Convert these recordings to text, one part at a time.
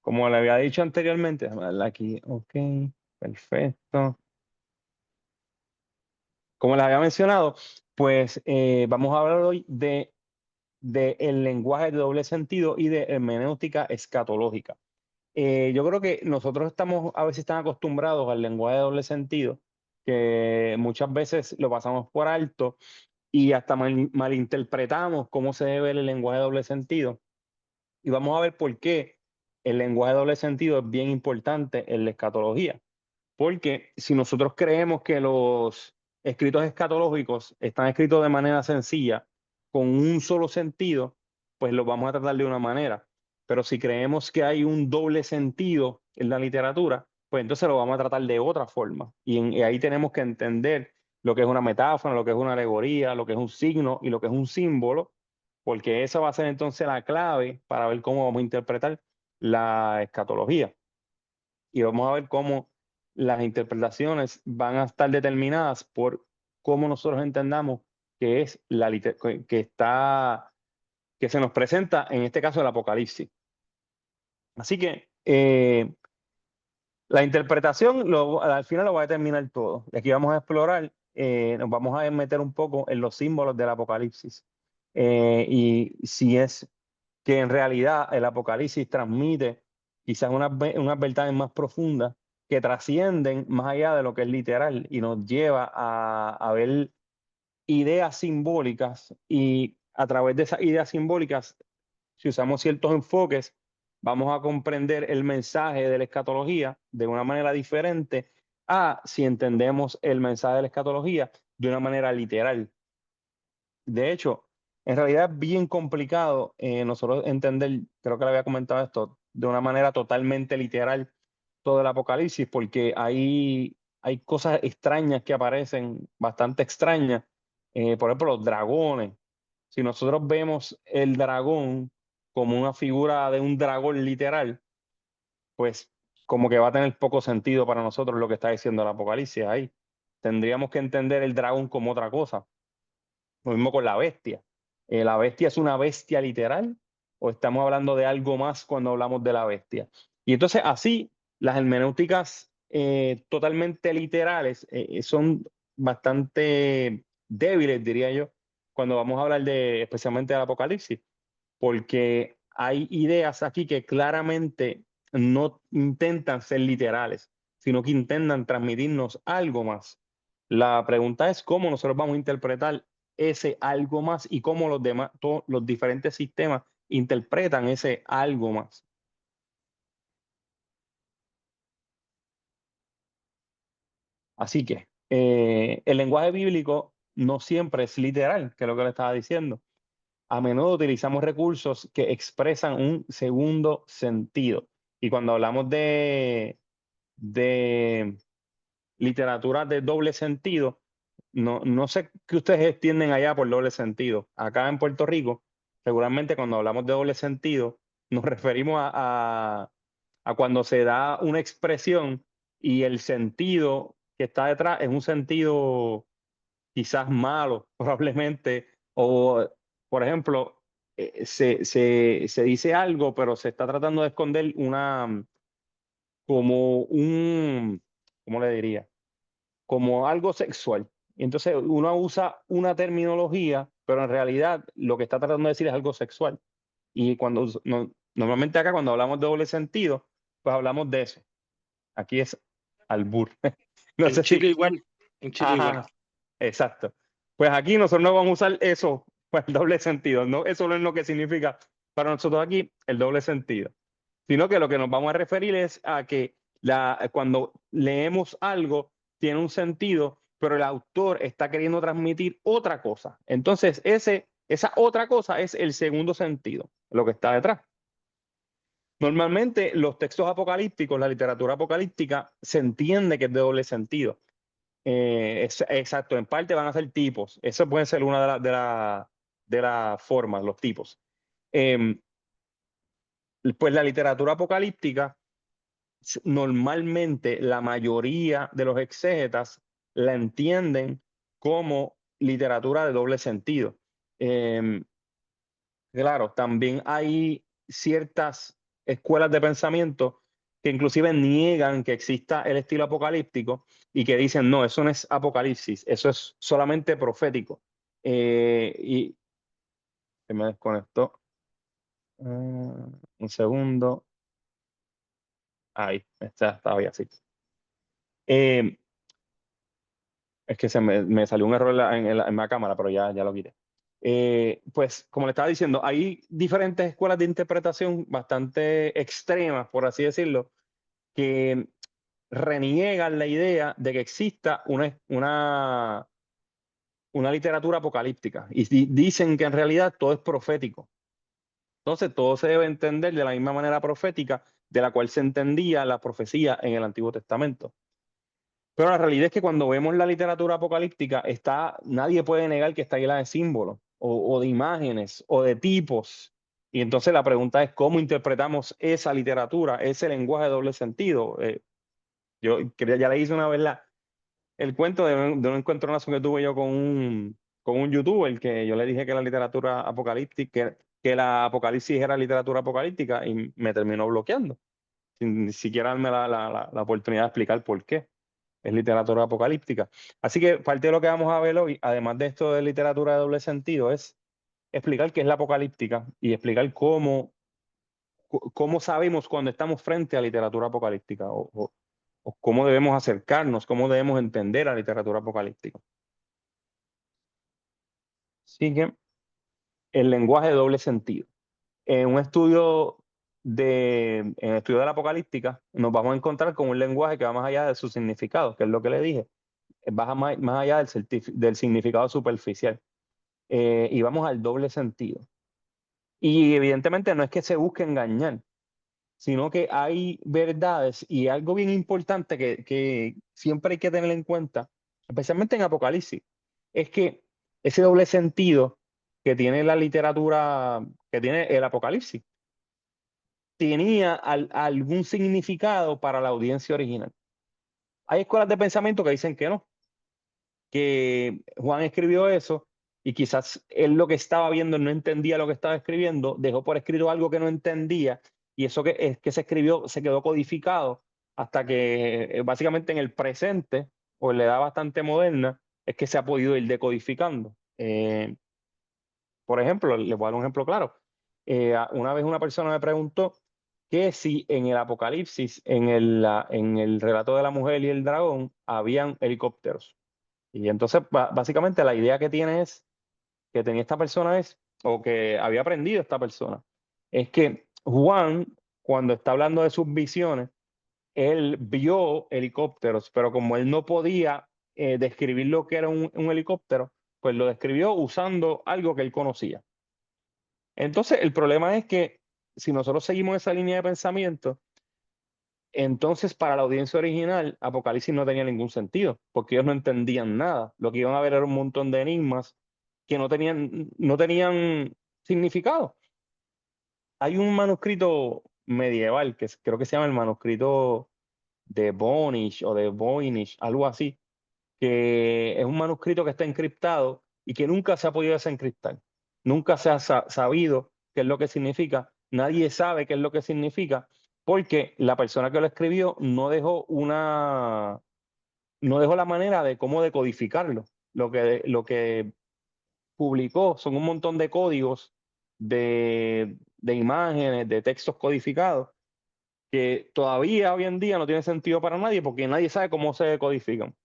como le había dicho anteriormente, déjame darle aquí, ok, perfecto. Como les había mencionado, pues vamos a hablar hoy de el lenguaje de doble sentido y de hermenéutica escatológica. Yo creo que nosotros estamos a veces tan acostumbrados al lenguaje de doble sentido que muchas veces lo pasamos por alto y hasta malinterpretamos cómo se debe el lenguaje de doble sentido. Y vamos a ver por qué el lenguaje de doble sentido es bien importante en la escatología. Porque si nosotros creemos que los escritos escatológicos están escritos de manera sencilla, con un solo sentido, pues los vamos a tratar de una manera. Pero si creemos que hay un doble sentido en la literatura, pues entonces lo vamos a tratar de otra forma. Y ahí tenemos que entender lo que es una metáfora, lo que es una alegoría, lo que es un signo y lo que es un símbolo, porque esa va a ser entonces la clave para ver cómo vamos a interpretar la escatología. Y vamos a ver cómo las interpretaciones van a estar determinadas por cómo nosotros entendamos que es que se nos presenta en este caso el Apocalipsis. Así que la interpretación al final lo va a determinar todo. Y aquí vamos a explorar, nos vamos a meter un poco en los símbolos del Apocalipsis. Y si es que en realidad el Apocalipsis transmite quizás unas verdades más profundas que trascienden más allá de lo que es literal y nos lleva a ver ideas simbólicas y a través de esas ideas simbólicas, si usamos ciertos enfoques, vamos a comprender el mensaje de la escatología de una manera diferente a si entendemos el mensaje de la escatología de una manera literal. De hecho, en realidad es bien complicado nosotros entender, creo que le había comentado esto, de una manera totalmente literal todo el Apocalipsis, porque hay cosas extrañas que aparecen, bastante extrañas. Por ejemplo, los dragones. Si nosotros vemos el dragón como una figura de un dragón literal, pues como que va a tener poco sentido para nosotros lo que está diciendo el Apocalipsis ahí. Tendríamos que entender el dragón como otra cosa. Lo mismo con la bestia. ¿La bestia es una bestia literal o estamos hablando de algo más cuando hablamos de la bestia? Y entonces así las hermenéuticas totalmente literales son bastante débiles, diría yo, cuando vamos a hablar especialmente del Apocalipsis, porque hay ideas aquí que claramente no intentan ser literales, sino que intentan transmitirnos algo más. La pregunta es cómo nosotros vamos a interpretar ese algo más y cómo los demás, todos los diferentes sistemas interpretan ese algo más. Así que el lenguaje bíblico no siempre es literal, que es lo que le estaba diciendo. A menudo utilizamos recursos que expresan un segundo sentido. Y cuando hablamos de literatura de doble sentido, no sé qué ustedes entienden allá por doble sentido. Acá en Puerto Rico, seguramente cuando hablamos de doble sentido, nos referimos a cuando se da una expresión y el sentido que está detrás es un sentido quizás malo, probablemente, o por ejemplo, se dice algo, pero se está tratando de esconder como ¿cómo le diría? Como algo sexual. Y entonces uno usa una terminología, pero en realidad lo que está tratando de decir es algo sexual. Y normalmente acá cuando hablamos de doble sentido, pues hablamos de eso. Aquí es albur. No En sé Chile si. igual, en Chile igual. Ajá, exacto. Pues aquí nosotros no vamos a usar eso, pues el doble sentido. No, eso no es lo que significa para nosotros aquí el doble sentido, sino que lo que nos vamos a referir es a que cuando leemos algo tiene un sentido, pero el autor está queriendo transmitir otra cosa. Entonces, esa otra cosa es el segundo sentido, lo que está detrás. Normalmente los textos apocalípticos, la literatura apocalíptica, se entiende que es de doble sentido. Exacto, en parte van a ser tipos. Eso puede ser una de las formas, los tipos. Em, pues la literatura apocalíptica, normalmente la mayoría de los exégetas la entienden como literatura de doble sentido. Claro, también hay ciertas escuelas de pensamiento que inclusive niegan que exista el estilo apocalíptico y que dicen, no, eso no es apocalipsis, eso es solamente profético. Y se me desconectó. Un segundo. Ahí, estaba bien así. Eh, es que me salió un error en la cámara, pero ya lo quité. Pues, como le estaba diciendo, hay diferentes escuelas de interpretación bastante extremas, por así decirlo, que reniegan la idea de que exista una literatura apocalíptica y dicen que en realidad todo es profético. Entonces, todo se debe entender de la misma manera profética de la cual se entendía la profecía en el Antiguo Testamento. Pero la realidad es que cuando vemos la literatura apocalíptica, nadie puede negar que está llena de símbolos o de imágenes o de tipos. Y entonces la pregunta es cómo interpretamos esa literatura, ese lenguaje de doble sentido. Ya le hice una vez el cuento de un encontronazo que tuve yo con un youtuber, que yo le dije que la literatura apocalíptica, que la apocalipsis era literatura apocalíptica y me terminó bloqueando, sin ni siquiera darme la oportunidad de explicar por qué es literatura apocalíptica. Así que parte de lo que vamos a ver hoy, además de esto de literatura de doble sentido, es explicar qué es la apocalíptica y explicar cómo sabemos cuando estamos frente a literatura apocalíptica o cómo debemos acercarnos, cómo debemos entender la literatura apocalíptica. Así que el lenguaje de doble sentido. En un estudio en el estudio de la apocalíptica, nos vamos a encontrar con un lenguaje que va más allá de su significado, que es lo que le dije, va más allá del significado superficial. Y vamos al doble sentido. Y evidentemente no es que se busque engañar, sino que hay verdades y algo bien importante que siempre hay que tener en cuenta, especialmente en Apocalipsis, es que ese doble sentido que tiene la literatura, que tiene el Apocalipsis, tenía algún significado para la audiencia original. Hay escuelas de pensamiento que dicen que no, que Juan escribió eso y quizás él lo que estaba viendo no entendía lo que estaba escribiendo, dejó por escrito algo que no entendía y eso que se escribió se quedó codificado hasta que básicamente en el presente o en la edad bastante moderna es que se ha podido ir decodificando. Por ejemplo, le voy a dar un ejemplo claro. Una vez una persona me preguntó que si en el Apocalipsis, en el relato de la mujer y el dragón, habían helicópteros. Y entonces, básicamente, la idea que tenía esta persona o que había aprendido esta persona, es que Juan, cuando está hablando de sus visiones, él vio helicópteros, pero como él no podía describir lo que era un helicóptero, pues lo describió usando algo que él conocía. Entonces, el problema es que si nosotros seguimos esa línea de pensamiento, entonces, para la audiencia original, Apocalipsis no tenía ningún sentido, porque ellos no entendían nada. Lo que iban a ver era un montón de enigmas que no tenían significado. Hay un manuscrito medieval creo que se llama el manuscrito de Voynich o de Voynich, algo así, que es un manuscrito que está encriptado y que nunca se ha podido desencriptar. Nunca se ha sabido qué es lo que significa. Nadie sabe qué es lo que significa porque la persona que lo escribió no dejó la manera de cómo decodificarlo. Lo que publicó son un montón de códigos de imágenes, de textos codificados que todavía hoy en día no tienen sentido para nadie porque nadie sabe cómo se decodifican.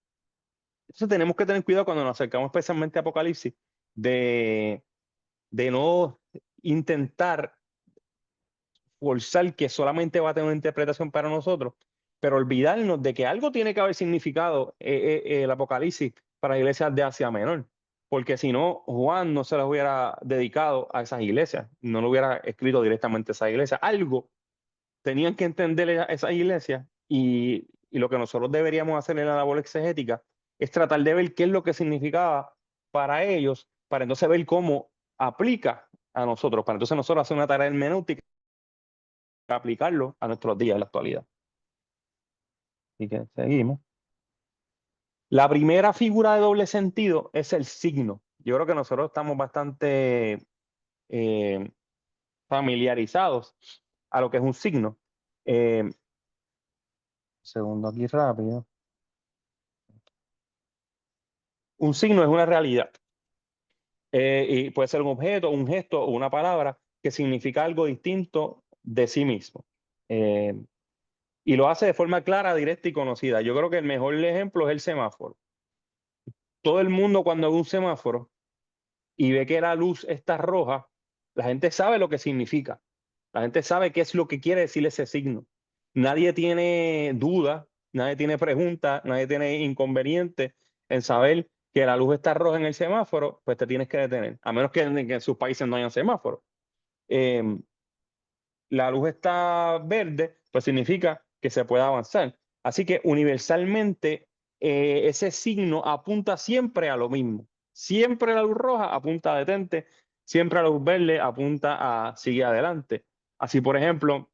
Entonces tenemos que tener cuidado cuando nos acercamos especialmente a Apocalipsis de, de no intentar forzar que solamente va a tener una interpretación para nosotros, pero olvidarnos de que algo tiene que haber significado el Apocalipsis para las iglesias de Asia Menor, porque si no, Juan no se las hubiera dedicado a esas iglesias, no lo hubiera escrito directamente a esas iglesias. Algo tenían que entender esas iglesias y lo que nosotros deberíamos hacer en la labor exegética es tratar de ver qué es lo que significaba para ellos, para entonces ver cómo aplica a nosotros, para entonces nosotros hacer una tarea hermenéutica, aplicarlo a nuestros días en la actualidad. Así que seguimos. La primera figura de doble sentido es el signo. Yo creo que nosotros estamos bastante familiarizados a lo que es un signo. Segundo aquí rápido. Un signo es una realidad. Y puede ser un objeto, un gesto o una palabra que significa algo distinto de sí mismo. Eh, y lo hace de forma clara, directa y conocida. Yo creo que el mejor ejemplo es el semáforo. Todo el mundo cuando ve un semáforo y ve que la luz está roja, la gente sabe lo que significa. La gente sabe qué es lo que quiere decir ese signo. Nadie tiene duda, nadie tiene pregunta, nadie tiene inconveniente en saber que la luz está roja en el semáforo, pues te tienes que detener, a menos que en sus países no hayan semáforos. Eh, la luz está verde, pues significa que se puede avanzar. Así que universalmente ese signo apunta siempre a lo mismo. Siempre la luz roja apunta a detente, siempre la luz verde apunta a sigue adelante. Así, por ejemplo,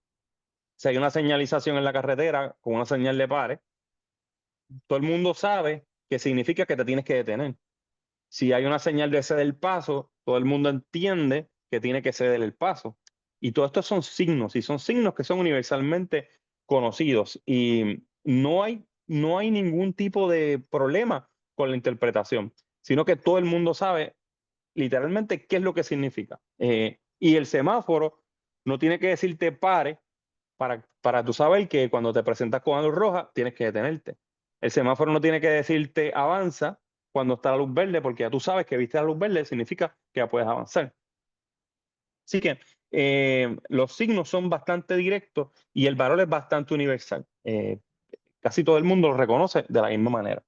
si hay una señalización en la carretera con una señal de pare, todo el mundo sabe que significa que te tienes que detener. Si hay una señal de ceder el paso, todo el mundo entiende que tiene que ceder el paso. Y todo esto son signos, y son signos que son universalmente conocidos. Y no hay ningún tipo de problema con la interpretación, sino que todo el mundo sabe literalmente qué es lo que significa. Y el semáforo no tiene que decirte pare para tú saber que cuando te presentas con la luz roja tienes que detenerte. El semáforo no tiene que decirte avanza cuando está la luz verde, porque ya tú sabes que viste la luz verde, significa que ya puedes avanzar. Así que los signos son bastante directos y el valor es bastante universal. Casi todo el mundo lo reconoce de la misma manera.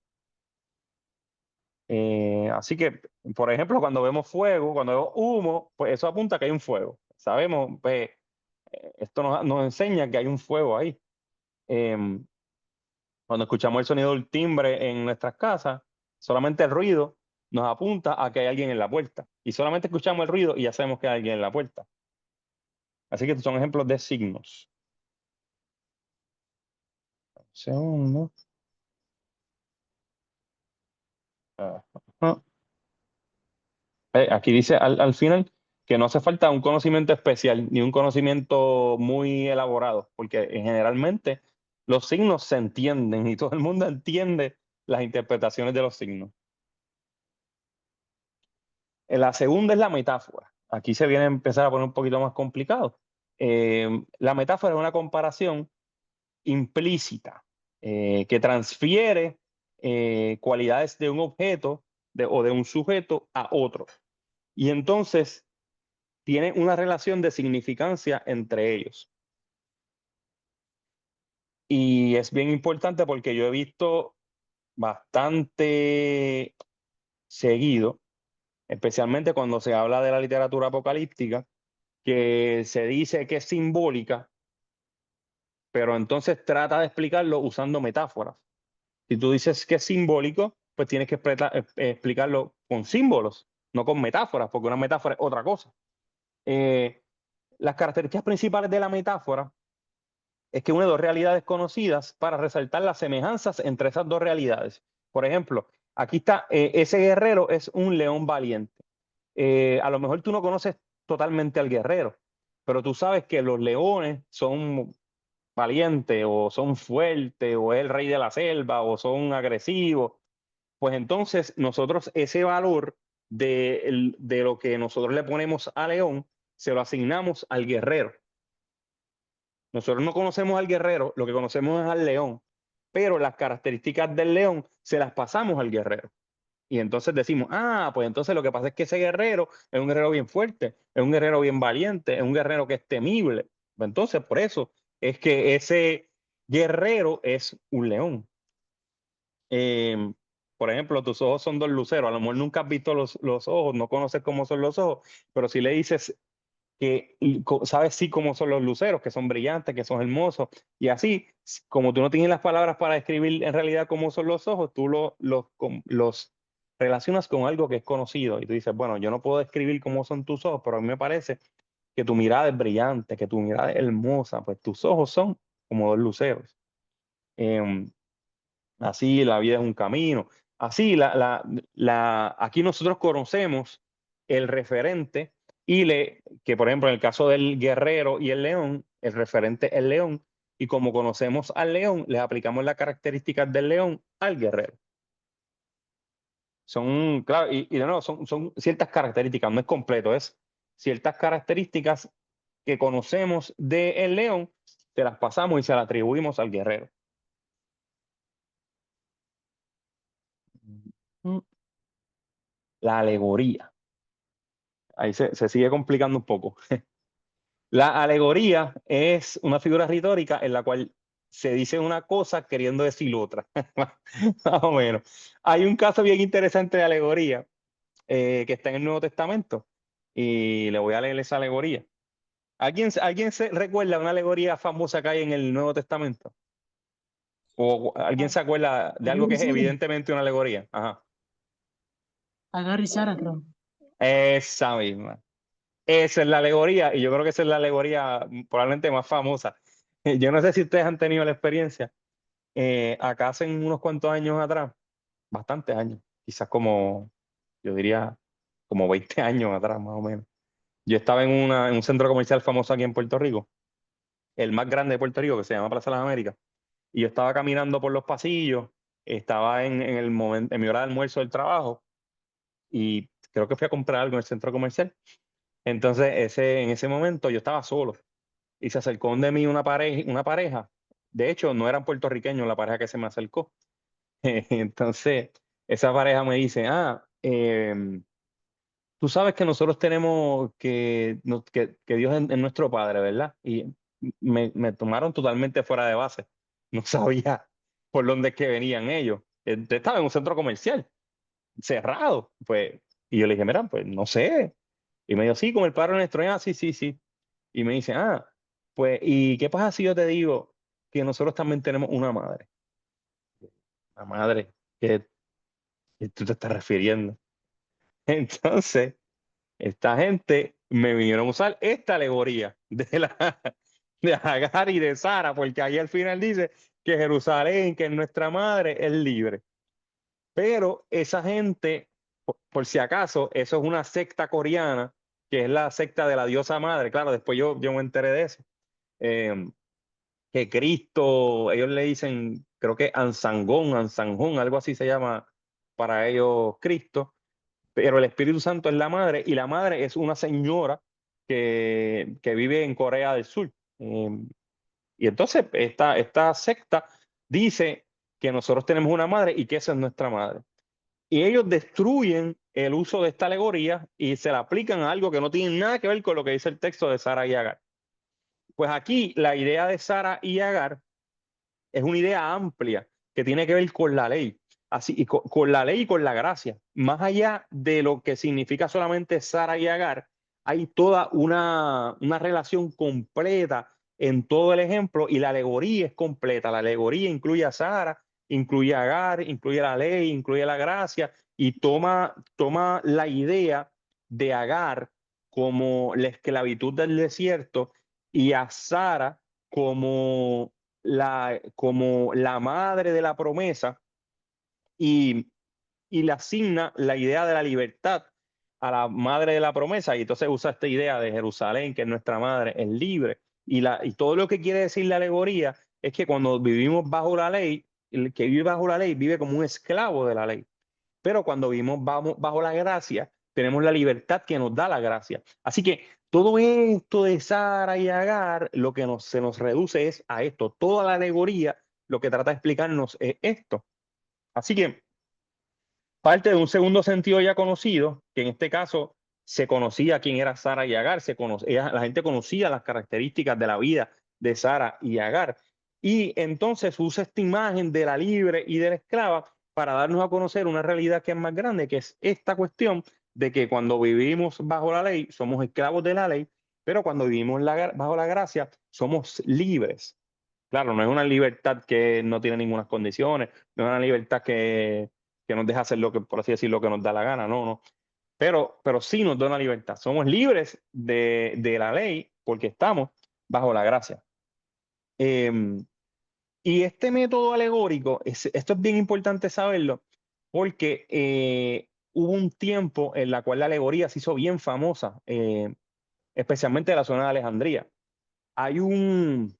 Así que, por ejemplo, cuando vemos fuego, cuando vemos humo, pues eso apunta a que hay un fuego. Sabemos, pues, esto nos enseña que hay un fuego ahí. Em, Cuando escuchamos el sonido del timbre en nuestras casas, solamente el ruido nos apunta a que hay alguien en la puerta. Y solamente escuchamos el ruido y ya sabemos que hay alguien en la puerta. Así que estos son ejemplos de signos. Segundo. Ajá. Aquí dice al final que no hace falta un conocimiento especial ni un conocimiento muy elaborado, porque generalmente los signos se entienden y todo el mundo entiende las interpretaciones de los signos. La segunda es la metáfora. Aquí se viene a empezar a poner un poquito más complicado. La metáfora es una comparación implícita que transfiere cualidades de un objeto o de un sujeto a otro. Y entonces tiene una relación de significancia entre ellos. Y es bien importante porque yo he visto bastante seguido, especialmente cuando se habla de la literatura apocalíptica, que se dice que es simbólica, pero entonces trata de explicarlo usando metáforas. Si tú dices que es simbólico, pues tienes que explicarlo con símbolos, no con metáforas, porque una metáfora es otra cosa. Las características principales de la metáfora es que une dos realidades conocidas para resaltar las semejanzas entre esas dos realidades. Por ejemplo, aquí está, ese guerrero es un león valiente. A lo mejor tú no conoces totalmente al guerrero, pero tú sabes que los leones son valientes o son fuertes o es el rey de la selva o son agresivos. Pues entonces nosotros ese valor de lo que nosotros le ponemos a león, se lo asignamos al guerrero. Nosotros no conocemos al guerrero, lo que conocemos es al león, pero las características del león se las pasamos al guerrero. Y entonces decimos, pues entonces lo que pasa es que ese guerrero es un guerrero bien fuerte, es un guerrero bien valiente, es un guerrero que es temible. Entonces, por eso es que ese guerrero es un león. Eh, por ejemplo, tus ojos son dos luceros. A lo mejor nunca has visto los ojos, no conoces cómo son los ojos, pero si le dices que sabes sí cómo son los luceros, que son brillantes, que son hermosos, y así, como tú no tienes las palabras para describir en realidad cómo son los ojos, tú los relacionas con algo que es conocido, y tú dices, bueno, yo no puedo describir cómo son tus ojos, pero a mí me parece que tu mirada es brillante, que tu mirada es hermosa, pues tus ojos son como dos luceros. Em, Así la vida es un camino. Así, aquí nosotros conocemos el referente que por ejemplo en el caso del guerrero y el león, el referente el león, y como conocemos al león, les aplicamos las características del león al guerrero. Son, claro, y de nuevo, son ciertas características, no es completo, es ciertas características que conocemos del león, se las pasamos y se las atribuimos al guerrero. Mm. La alegoría. Ahí se sigue complicando un poco. La alegoría es una figura retórica en la cual se dice una cosa queriendo decir otra, más o menos. Hay un caso bien interesante de alegoría que está en el Nuevo Testamento y le voy a leer esa alegoría. ¿Alguien se recuerda una alegoría famosa que hay en el Nuevo Testamento? ¿O alguien se acuerda de algo Agar que y es Sara. evidentemente una alegoría? Ajá. Agar y Sara, creo. Esa misma. Esa es la alegoría y yo creo que esa es la alegoría probablemente más famosa. Yo no sé si ustedes han tenido la experiencia. Acá hace unos cuantos años atrás, bastantes años, quizás como, yo diría, como 20 años atrás más o menos. Yo estaba en un centro comercial famoso aquí en Puerto Rico, el más grande de Puerto Rico, que se llama Plaza Las Américas. Y yo estaba caminando por los pasillos, estaba en el momento, en mi hora de almuerzo del trabajo, y creo que fui a comprar algo en el centro comercial. Entonces, en ese momento yo estaba solo y se acercó de mí una pareja. De hecho, no eran puertorriqueños la pareja que se me acercó. Entonces, esa pareja me dice, tú sabes que nosotros tenemos que Dios es nuestro Padre, ¿verdad? Y me tomaron totalmente fuera de base. No sabía por dónde es que venían ellos. Estaba en un centro comercial, cerrado. Pues, y yo le dije, mira, pues no sé. Y me dijo, sí, como el Padre nuestro. Ah, sí, sí, sí. Y me dice, pues, ¿y qué pasa si yo te digo que nosotros también tenemos una madre? La madre que tú te estás refiriendo. Entonces, esta gente me vinieron a usar esta alegoría de Agar y de Sara, porque ahí al final dice que Jerusalén, que es nuestra madre, es libre. Pero esa gente, por si acaso, eso es una secta coreana, que es la secta de la diosa madre. Claro, después yo me enteré de eso. Eh, que Cristo, ellos le dicen, creo que Ansanjón, algo así se llama para ellos Cristo, pero el Espíritu Santo es la madre y la madre es una señora que vive en Corea del Sur. Y entonces esta secta dice que nosotros tenemos una madre y que esa es nuestra madre. Y ellos destruyen el uso de esta alegoría y se la aplican a algo que no tiene nada que ver con lo que dice el texto de Sara y Agar. Pues aquí la idea de Sara y Agar es una idea amplia que tiene que ver con la ley, así, y con la ley y con la gracia. Más allá de lo que significa solamente Sara y Agar, hay toda una relación completa en todo el ejemplo y la alegoría es completa. La alegoría incluye a Sara, incluye a Agar, incluye la ley, incluye la gracia y toma la idea de Agar como la esclavitud del desierto y a Sara como la madre de la promesa y, y le asigna la idea de la libertad a la madre de la promesa y entonces usa esta idea de Jerusalén, que es nuestra madre, es libre. Y todo lo que quiere decir la alegoría es que cuando vivimos bajo la ley, el que vive bajo la ley vive como un esclavo de la ley. Pero cuando vivimos bajo la gracia, tenemos la libertad que nos da la gracia. Así que todo esto de Sara y Agar, lo que se nos reduce es a esto. Toda la alegoría lo que trata de explicarnos es esto. Así que parte de un segundo sentido ya conocido, que en este caso se conocía quién era Sara y Agar, la gente conocía las características de la vida de Sara y Agar. Y entonces usa esta imagen de la libre y de la esclava para darnos a conocer una realidad que es más grande, que es esta cuestión de que cuando vivimos bajo la ley somos esclavos de la ley, pero cuando vivimos bajo la gracia somos libres. Claro, no es una libertad que no tiene ninguna condiciones, no es una libertad que nos deja hacer lo que, por así decirlo, lo que nos da la gana, no, no. Pero sí nos da una libertad. Somos libres de la ley porque estamos bajo la gracia. Eh, y este método alegórico, esto es bien importante saberlo, porque hubo un tiempo en la cual la alegoría se hizo bien famosa, especialmente en la zona de Alejandría. hay un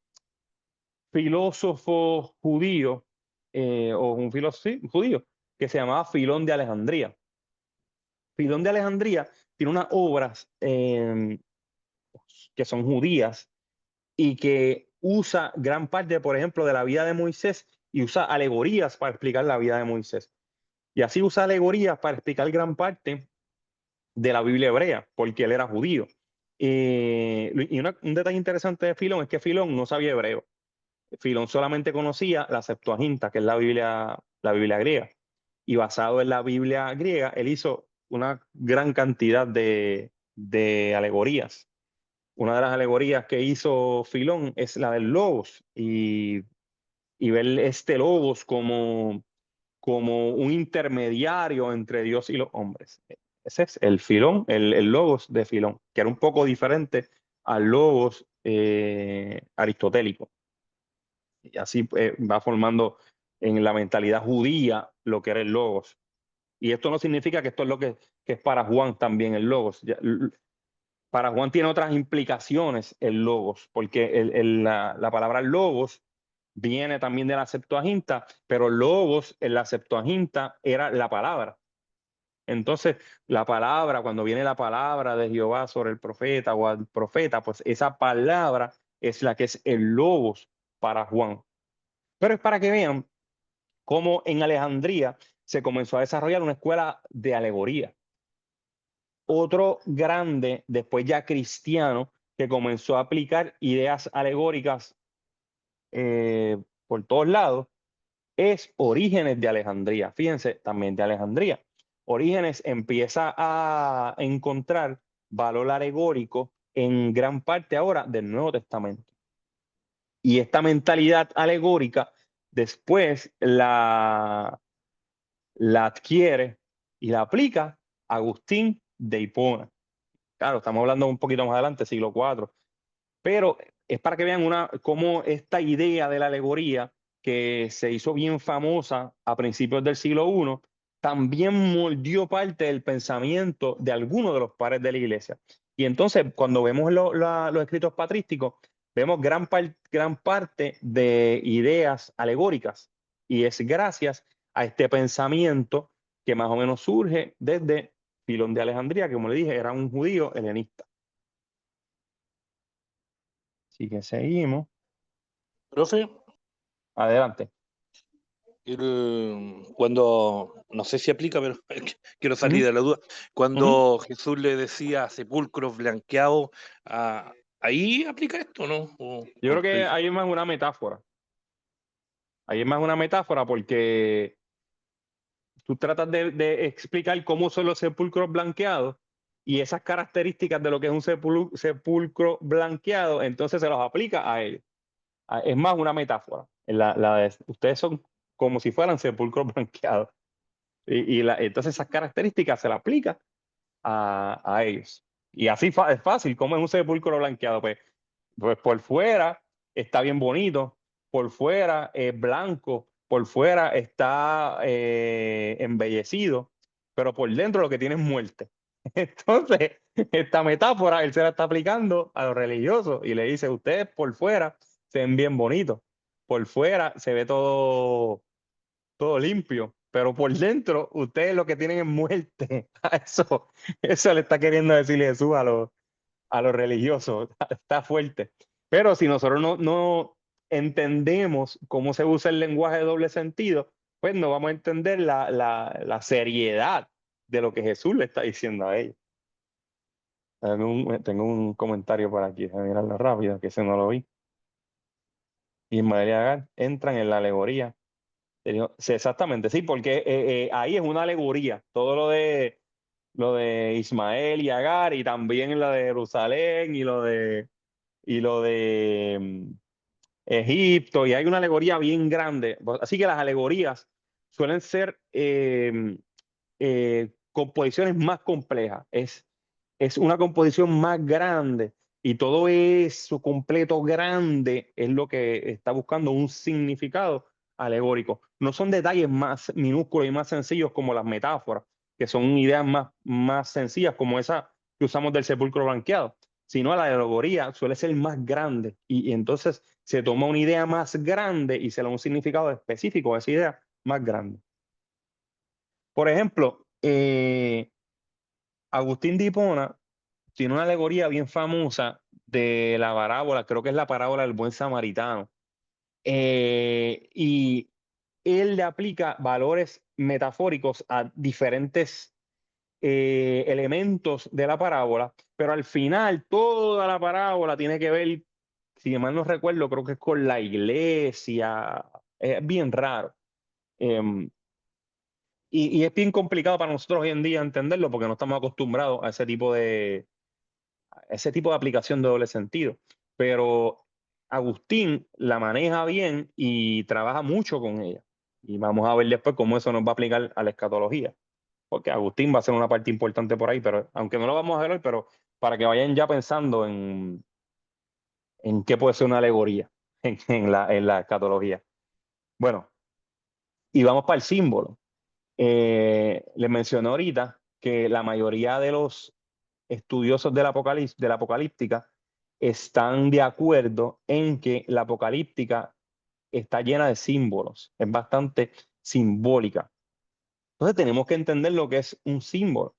filósofo judío, o un filósofo sí, judío, que se llamaba Filón de Alejandría. Filón de Alejandría tiene unas obras que son judías y que usa gran parte, por ejemplo, de la vida de Moisés y usa alegorías para explicar la vida de Moisés. Y así usa alegorías para explicar gran parte de la Biblia hebrea, porque él era judío. Y un detalle interesante de Filón es que Filón no sabía hebreo. Filón solamente conocía la Septuaginta, que es la Biblia griega. Y basado en la Biblia griega, él hizo una gran cantidad de alegorías. Una de las alegorías que hizo Filón es la del Logos, y ver este Logos como un intermediario entre Dios y los hombres. Ese es el Filón, el Logos de Filón, que era un poco diferente al Logos aristotélico. Y así va formando en la mentalidad judía lo que era el Logos. Y esto no significa que esto es lo que es para Juan también el Logos. Para Juan tiene otras implicaciones el Logos, porque la palabra Logos viene también de la Septuaginta, pero Logos en la Septuaginta era la palabra. Entonces, la palabra, cuando viene la palabra de Jehová sobre el profeta o al profeta, pues esa palabra es la que es el Logos para Juan. Pero es para que vean cómo en Alejandría se comenzó a desarrollar una escuela de alegoría. Otro grande, después ya cristiano, que comenzó a aplicar ideas alegóricas por todos lados, es Orígenes de Alejandría. Fíjense, también de Alejandría. Orígenes empieza a encontrar valor alegórico en gran parte ahora del Nuevo Testamento. Y esta mentalidad alegórica después la adquiere y la aplica Agustín de Hipona. Claro, estamos hablando un poquito más adelante, siglo IV. Pero es para que vean cómo esta idea de la alegoría, que se hizo bien famosa a principios del siglo I, también moldeó parte del pensamiento de algunos de los padres de la iglesia. Y entonces, cuando vemos los escritos patrísticos, vemos gran parte de ideas alegóricas. Y es gracias a este pensamiento que más o menos surge desde Filón de Alejandría, que como le dije, era un judío helenista. Así que seguimos. Profe, Adelante. cuando, no sé si aplica, pero quiero salir de la duda, cuando Jesús le decía sepulcros blanqueados, ¿ahí aplica esto, no? Yo creo que ahí es más una metáfora. Ahí es más una metáfora porque tú tratas de explicar cómo son los sepulcros blanqueados y esas características de lo que es un sepulcro blanqueado, entonces se los aplica a ellos. Es más una metáfora. Ustedes son como si fueran sepulcros blanqueados. Entonces esas características se las aplica a ellos. Y así es fácil, como es un sepulcro blanqueado. Pues por fuera está bien bonito, por fuera es blanco, por fuera está embellecido, pero por dentro lo que tiene es muerte. Entonces, esta metáfora él se la está aplicando a los religiosos y le dice, ustedes por fuera se ven bien bonitos, por fuera se ve todo limpio, pero por dentro ustedes lo que tienen es muerte. Eso le está queriendo decir Jesús a los religiosos. Está fuerte. Pero si nosotros no entendemos cómo se usa el lenguaje de doble sentido, pues no vamos a entender la seriedad de lo que Jesús le está diciendo a ellos. Tengo un comentario por aquí, déjame mirarlo rápido, que ese no lo vi. Ismael y Agar entran en la alegoría. Sí, exactamente, sí, porque ahí es una alegoría. Todo lo de Ismael y Agar, y también la de Jerusalén y lo de Egipto, y hay una alegoría bien grande. Así que las alegorías suelen ser composiciones más complejas. Es una composición más grande y todo eso completo grande es lo que está buscando un significado alegórico. No son detalles más minúsculos y más sencillos como las metáforas, que son ideas más sencillas como esa que usamos del sepulcro blanqueado. sino la alegoría suele ser más grande y entonces se toma una idea más grande y se le da un significado específico a esa idea más grande. Por ejemplo, Agustín de Hipona tiene una alegoría bien famosa de la parábola, creo que es la parábola del buen samaritano. Y él le aplica valores metafóricos a diferentes elementos de la parábola, pero al final toda la parábola tiene que ver, si mal no recuerdo, creo que es con la iglesia. Es bien raro. Em, y es bien complicado para nosotros hoy en día entenderlo porque no estamos acostumbrados a ese tipo de aplicación de doble sentido. Pero Agustín la maneja bien y trabaja mucho con ella. Y vamos a ver después cómo eso nos va a aplicar a la escatología. Porque Agustín va a ser una parte importante por ahí, pero aunque no lo vamos a ver hoy, pero para que vayan ya pensando en qué puede ser una alegoría en la escatología. Bueno, y vamos para el símbolo. Les mencioné ahorita que la mayoría de los estudiosos del de la apocalíptica están de acuerdo en que la apocalíptica está llena de símbolos, es bastante simbólica. Entonces tenemos que entender lo que es un símbolo.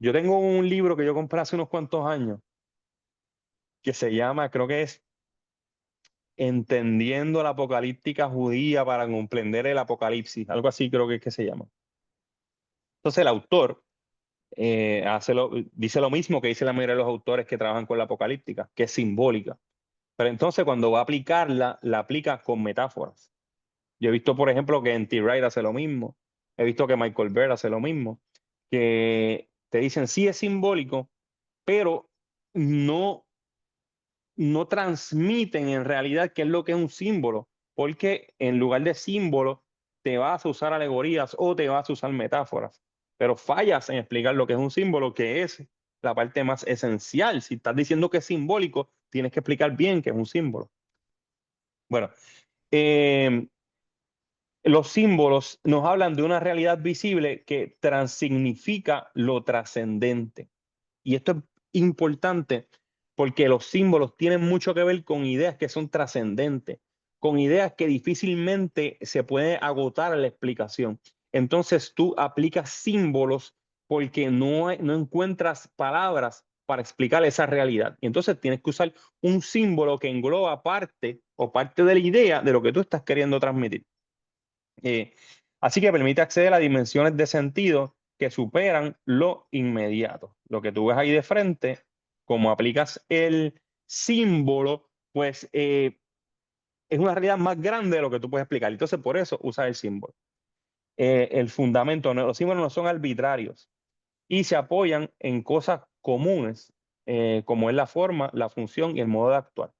Yo tengo un libro que yo compré hace unos cuantos años que se llama, creo que es Entendiendo la apocalíptica judía para comprender el apocalipsis, algo así creo que es que se llama. Entonces el autor dice lo mismo que dice la mayoría de los autores que trabajan con la apocalíptica, que es simbólica. Pero entonces cuando va a aplicarla, la aplica con metáforas. Yo he visto, por ejemplo, que N.T. Wright hace lo mismo. He visto que Michael Bear hace lo mismo. Que te dicen, sí es simbólico, pero no, no transmiten en realidad qué es lo que es un símbolo. Porque en lugar de símbolo, te vas a usar alegorías o te vas a usar metáforas. Pero fallas en explicar lo que es un símbolo, que es la parte más esencial. Si estás diciendo que es simbólico, tienes que explicar bien qué es un símbolo. Bueno, los símbolos nos hablan de una realidad visible que transignifica lo trascendente. Y esto es importante porque los símbolos tienen mucho que ver con ideas que son trascendentes, con ideas que difícilmente se puede agotar la explicación. Entonces tú aplicas símbolos porque no encuentras palabras para explicar esa realidad. Y entonces tienes que usar un símbolo que engloba parte o parte de la idea de lo que tú estás queriendo transmitir. Así que permite acceder a dimensiones de sentido que superan lo inmediato. Lo que tú ves ahí de frente, como aplicas el símbolo, pues es una realidad más grande de lo que tú puedes explicar. Entonces, por eso usas el símbolo. El fundamento, los símbolos no son arbitrarios y se apoyan en cosas comunes, como es la forma, la función y el modo de actuar.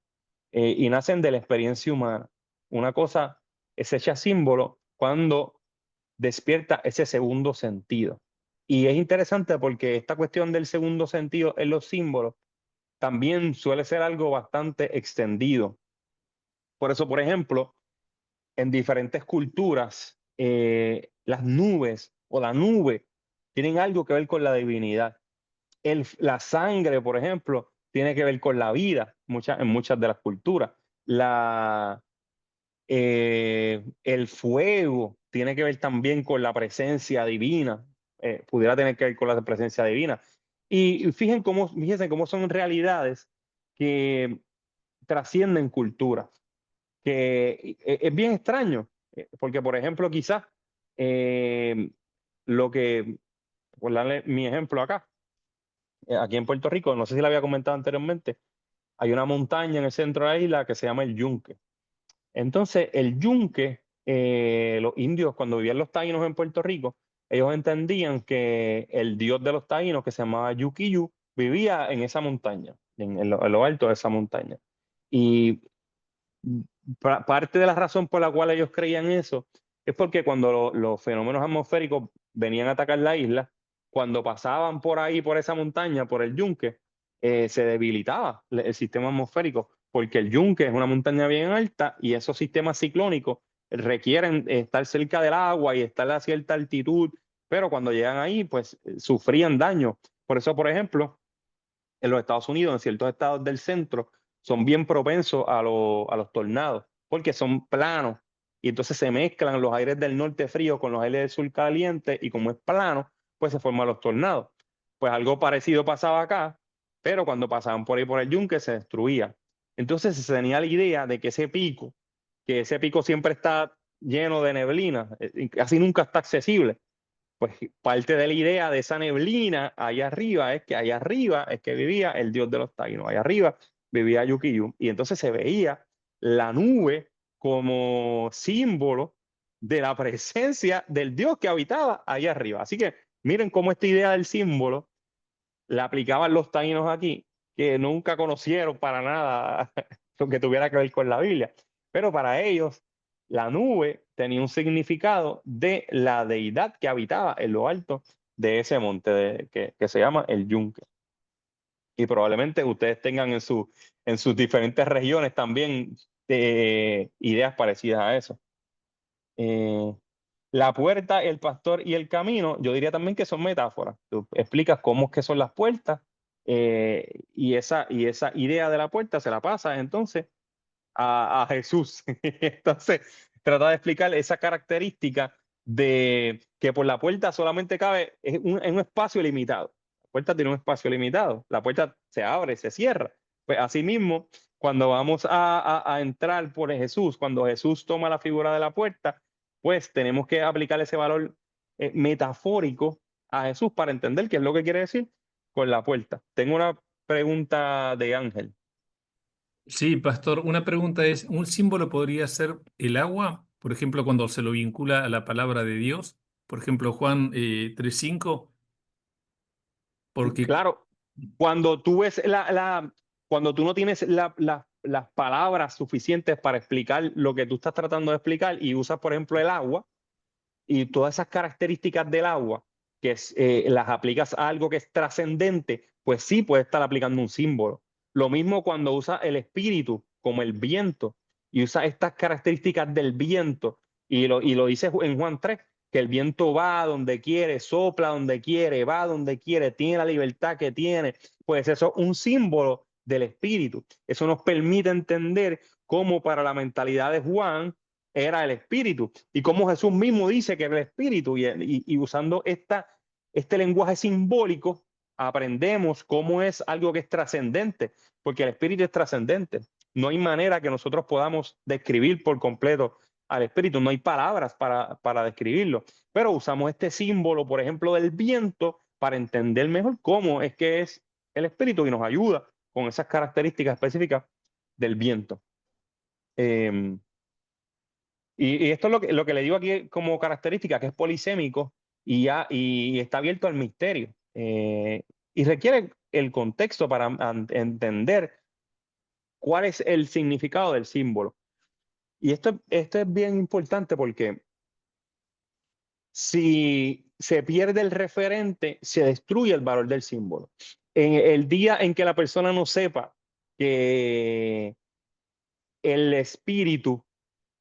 Y nacen de la experiencia humana. Una cosa es hecha símbolo cuando despierta ese segundo sentido. Y es interesante porque esta cuestión del segundo sentido en los símbolos también suele ser algo bastante extendido. Por eso, por ejemplo, en diferentes culturas, las nubes o la nube tienen algo que ver con la divinidad. La sangre, por ejemplo, tiene que ver con la vida en muchas de las culturas. El fuego tiene que ver también con la presencia divina, pudiera tener que ver con la presencia divina. Y fíjense cómo son realidades que trascienden culturas, que es bien extraño, porque por ejemplo quizás lo que, por darle mi ejemplo acá, aquí en Puerto Rico, no sé si lo había comentado anteriormente, hay una montaña en el centro de la isla que se llama el Yunque. Entonces, el yunque, los indios, cuando vivían los taínos en Puerto Rico, ellos entendían que el dios de los taínos, que se llamaba Yukiyu, vivía en esa montaña, en lo alto de esa montaña. Y parte de la razón por la cual ellos creían eso es porque cuando los fenómenos atmosféricos venían a atacar la isla, cuando pasaban por ahí, por esa montaña, por el yunque, se debilitaba el sistema atmosférico, porque el yunque es una montaña bien alta y esos sistemas ciclónicos requieren estar cerca del agua y estar a cierta altitud, pero cuando llegan ahí, pues sufrían daño. Por eso, por ejemplo, en los Estados Unidos, en ciertos estados del centro, son bien propensos a los tornados, porque son planos, y entonces se mezclan los aires del norte frío con los aires del sur caliente, y como es plano, pues se forman los tornados. Pues algo parecido pasaba acá, pero cuando pasaban por ahí por el yunque se destruía. Entonces se tenía la idea de que ese pico siempre está lleno de neblina, casi nunca está accesible. Pues parte de la idea de esa neblina allá arriba es que vivía el dios de los taínos, allá arriba vivía Yukiyu, y entonces se veía la nube como símbolo de la presencia del dios que habitaba allá arriba. Así que miren cómo esta idea del símbolo la aplicaban los taínos aquí, que nunca conocieron para nada lo que tuviera que ver con la Biblia. Pero para ellos, la nube tenía un significado de la deidad que habitaba en lo alto de ese monte que se llama el Yunque. Y probablemente ustedes tengan en sus diferentes regiones también ideas parecidas a eso. La puerta, el pastor y el camino, yo diría también que son metáforas. Tú explicas cómo es que son las puertas, y esa idea de la puerta se la pasa entonces a Jesús. Entonces trata de explicar esa característica de que por la puerta solamente cabe en un espacio limitado. La puerta tiene un espacio limitado. La puerta se abre, se cierra. Pues asimismo, cuando vamos a entrar por Jesús, cuando Jesús toma la figura de la puerta, pues tenemos que aplicar ese valor metafórico a Jesús para entender qué es lo que quiere decir con la puerta. Tengo una pregunta de Ángel. Sí, pastor, una pregunta es, ¿un símbolo podría ser el agua? Por ejemplo, cuando se lo vincula a la palabra de Dios. Por ejemplo, Juan 3:5, porque Claro, cuando tú ves cuando tú no tienes las palabras suficientes para explicar lo que tú estás tratando de explicar y usas, por ejemplo, el agua y todas esas características del agua, las aplicas a algo que es trascendente, pues sí puedes estar aplicando un símbolo. Lo mismo cuando usas el espíritu, como el viento, y usas estas características del viento, y lo dice en Juan 3, que el viento va donde quiere, sopla donde quiere, va donde quiere, tiene la libertad que tiene. Pues eso es un símbolo del espíritu. Eso nos permite entender cómo para la mentalidad de Juan era el espíritu, y cómo Jesús mismo dice que era el espíritu, y usando este lenguaje simbólico aprendemos cómo es algo que es trascendente, porque el espíritu es trascendente. No hay manera que nosotros podamos describir por completo al espíritu, no hay palabras para describirlo, pero usamos este símbolo, por ejemplo, del viento, para entender mejor cómo es que es el espíritu, y nos ayuda con esas características específicas del viento. Y esto es lo que le digo aquí como característica, que es polisémico y está abierto al misterio. Y requiere el contexto para entender cuál es el significado del símbolo. Y esto es bien importante, porque si se pierde el referente, se destruye el valor del símbolo. En el día en que la persona no sepa que el espíritu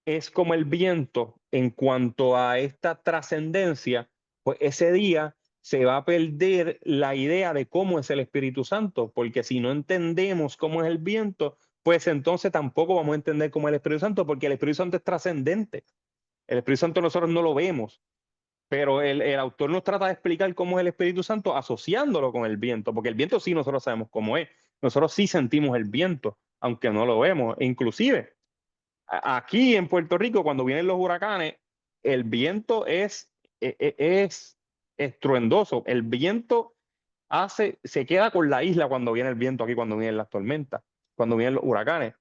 es como el viento en cuanto a esta trascendencia, pues ese día se va a perder la idea de cómo es el Espíritu Santo, porque si no entendemos cómo es el viento, pues entonces tampoco vamos a entender cómo es el Espíritu Santo, porque el Espíritu Santo es trascendente. El Espíritu Santo nosotros no lo vemos, pero el autor nos trata de explicar cómo es el Espíritu Santo asociándolo con el viento, porque el viento sí nosotros sabemos cómo es. Nosotros sí sentimos el viento, aunque no lo vemos. E inclusive, aquí en Puerto Rico, cuando vienen los huracanes, el viento es estruendoso. El viento se queda con la isla cuando viene el viento aquí, cuando vienen las tormentas, cuando vienen los huracanes.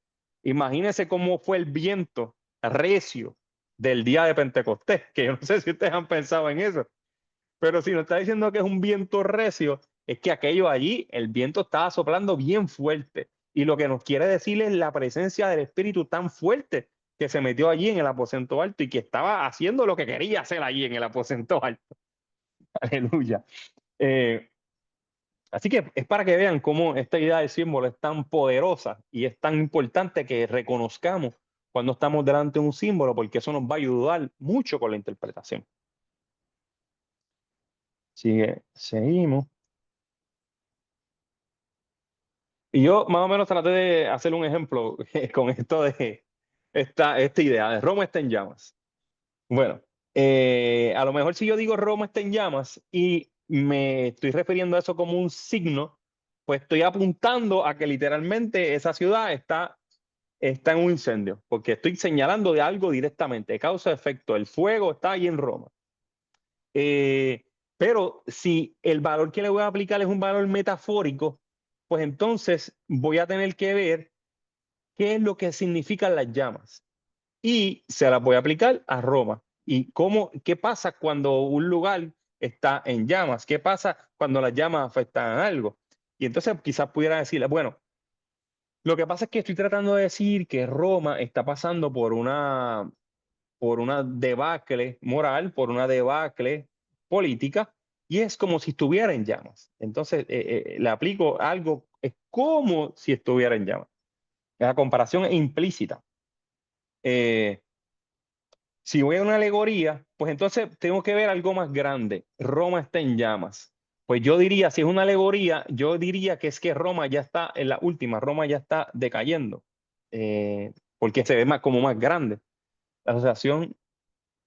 Imagínense cómo fue el viento recio del día de Pentecostés, que yo no sé si ustedes han pensado en eso, pero si nos está diciendo que es un viento recio, es que aquello allí, el viento estaba soplando bien fuerte. Y lo que nos quiere decir es la presencia del Espíritu tan fuerte que se metió allí en el aposento alto, y que estaba haciendo lo que quería hacer allí en el aposento alto. Aleluya. Así que es para que vean cómo esta idea del símbolo es tan poderosa y es tan importante que reconozcamos cuando estamos delante de un símbolo, porque eso nos va a ayudar mucho con la interpretación. Seguimos. Y yo más o menos traté de hacer un ejemplo con esto de esta idea de Roma está en llamas. Bueno, a lo mejor si yo digo Roma está en llamas y me estoy refiriendo a eso como un signo, pues estoy apuntando a que literalmente esa ciudad está en un incendio, porque estoy señalando de algo directamente, causa-efecto, el fuego está ahí en Roma. Pero si el valor que le voy a aplicar es un valor metafórico, pues entonces voy a tener que ver qué es lo que significan las llamas y se las voy a aplicar a Roma. ¿Y qué pasa cuando un lugar está en llamas? ¿Qué pasa cuando las llamas afectan a algo? Y entonces quizás pudiera decirle, bueno, lo que pasa es que estoy tratando de decir que Roma está pasando por una debacle moral, por una debacle política, y es como si estuviera en llamas. Entonces, le aplico algo, es como si estuviera en llamas. La comparación es implícita. Si voy a una alegoría, pues entonces tengo que ver algo más grande. Roma está en llamas. Pues yo diría, si es una alegoría, yo diría que es que Roma ya está en la última, Roma ya está decayendo, porque se ve como más grande. La asociación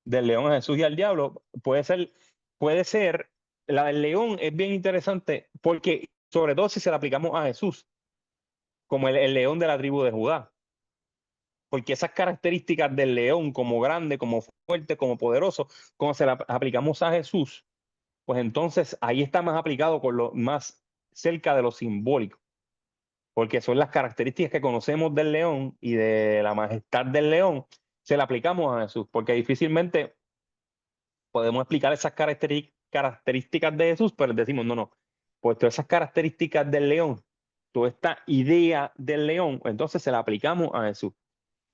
del león a Jesús y al diablo puede ser, la del león es bien interesante porque, sobre todo si se la aplicamos a Jesús, como el león de la tribu de Judá, porque esas características del león como grande, como fuerte, como poderoso, cuando se las aplicamos a Jesús, pues entonces ahí está más aplicado con lo más cerca de lo simbólico, porque son las características que conocemos del león y de la majestad del león, se la aplicamos a Jesús, porque difícilmente podemos explicar esas características de Jesús, pero decimos, no, pues todas esas características del león, toda esta idea del león, entonces se la aplicamos a Jesús.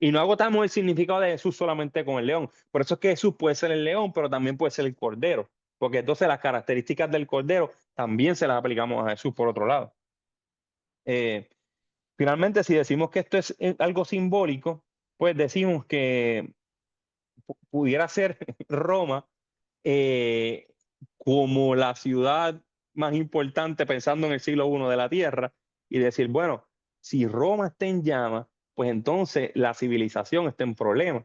Y no agotamos el significado de Jesús solamente con el león. Por eso es que Jesús puede ser el león, pero también puede ser el cordero, porque entonces las características del cordero también se las aplicamos a Jesús por otro lado. Finalmente, si decimos que esto es algo simbólico, pues decimos que pudiera ser Roma como la ciudad más importante pensando en el siglo I de la Tierra y decir, bueno, si Roma está en llamas, pues entonces la civilización está en problemas.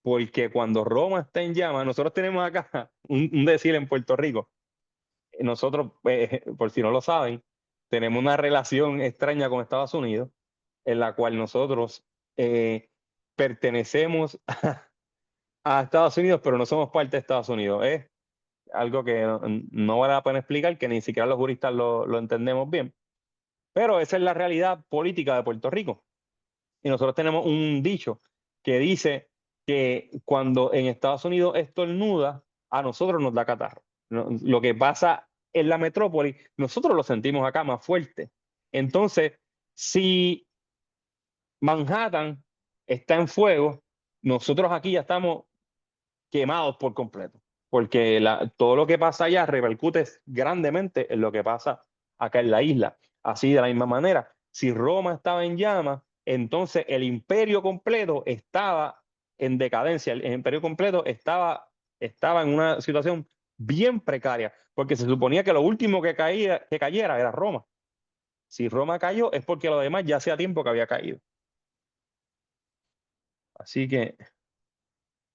Porque cuando Roma está en llamas, nosotros tenemos acá un decir en Puerto Rico. Nosotros, por si no lo saben, tenemos una relación extraña con Estados Unidos, en la cual nosotros pertenecemos a Estados Unidos, pero no somos parte de Estados Unidos. Es algo que no vale la pena explicar, que ni siquiera los juristas lo entendemos bien. Pero esa es la realidad política de Puerto Rico. Y nosotros tenemos un dicho que dice que cuando en Estados Unidos estornuda, a nosotros nos da catarro. Lo que pasa en la metrópoli, nosotros lo sentimos acá más fuerte. Entonces, si Manhattan está en fuego, nosotros aquí ya estamos quemados por completo, porque todo lo que pasa allá repercute grandemente en lo que pasa acá en la isla. Así de la misma manera, si Roma estaba en llamas, entonces el imperio completo estaba en decadencia, el imperio completo estaba en una situación bien precaria, porque se suponía que lo último que cayera era Roma. Si Roma cayó es porque lo demás ya hacía tiempo que había caído. Así que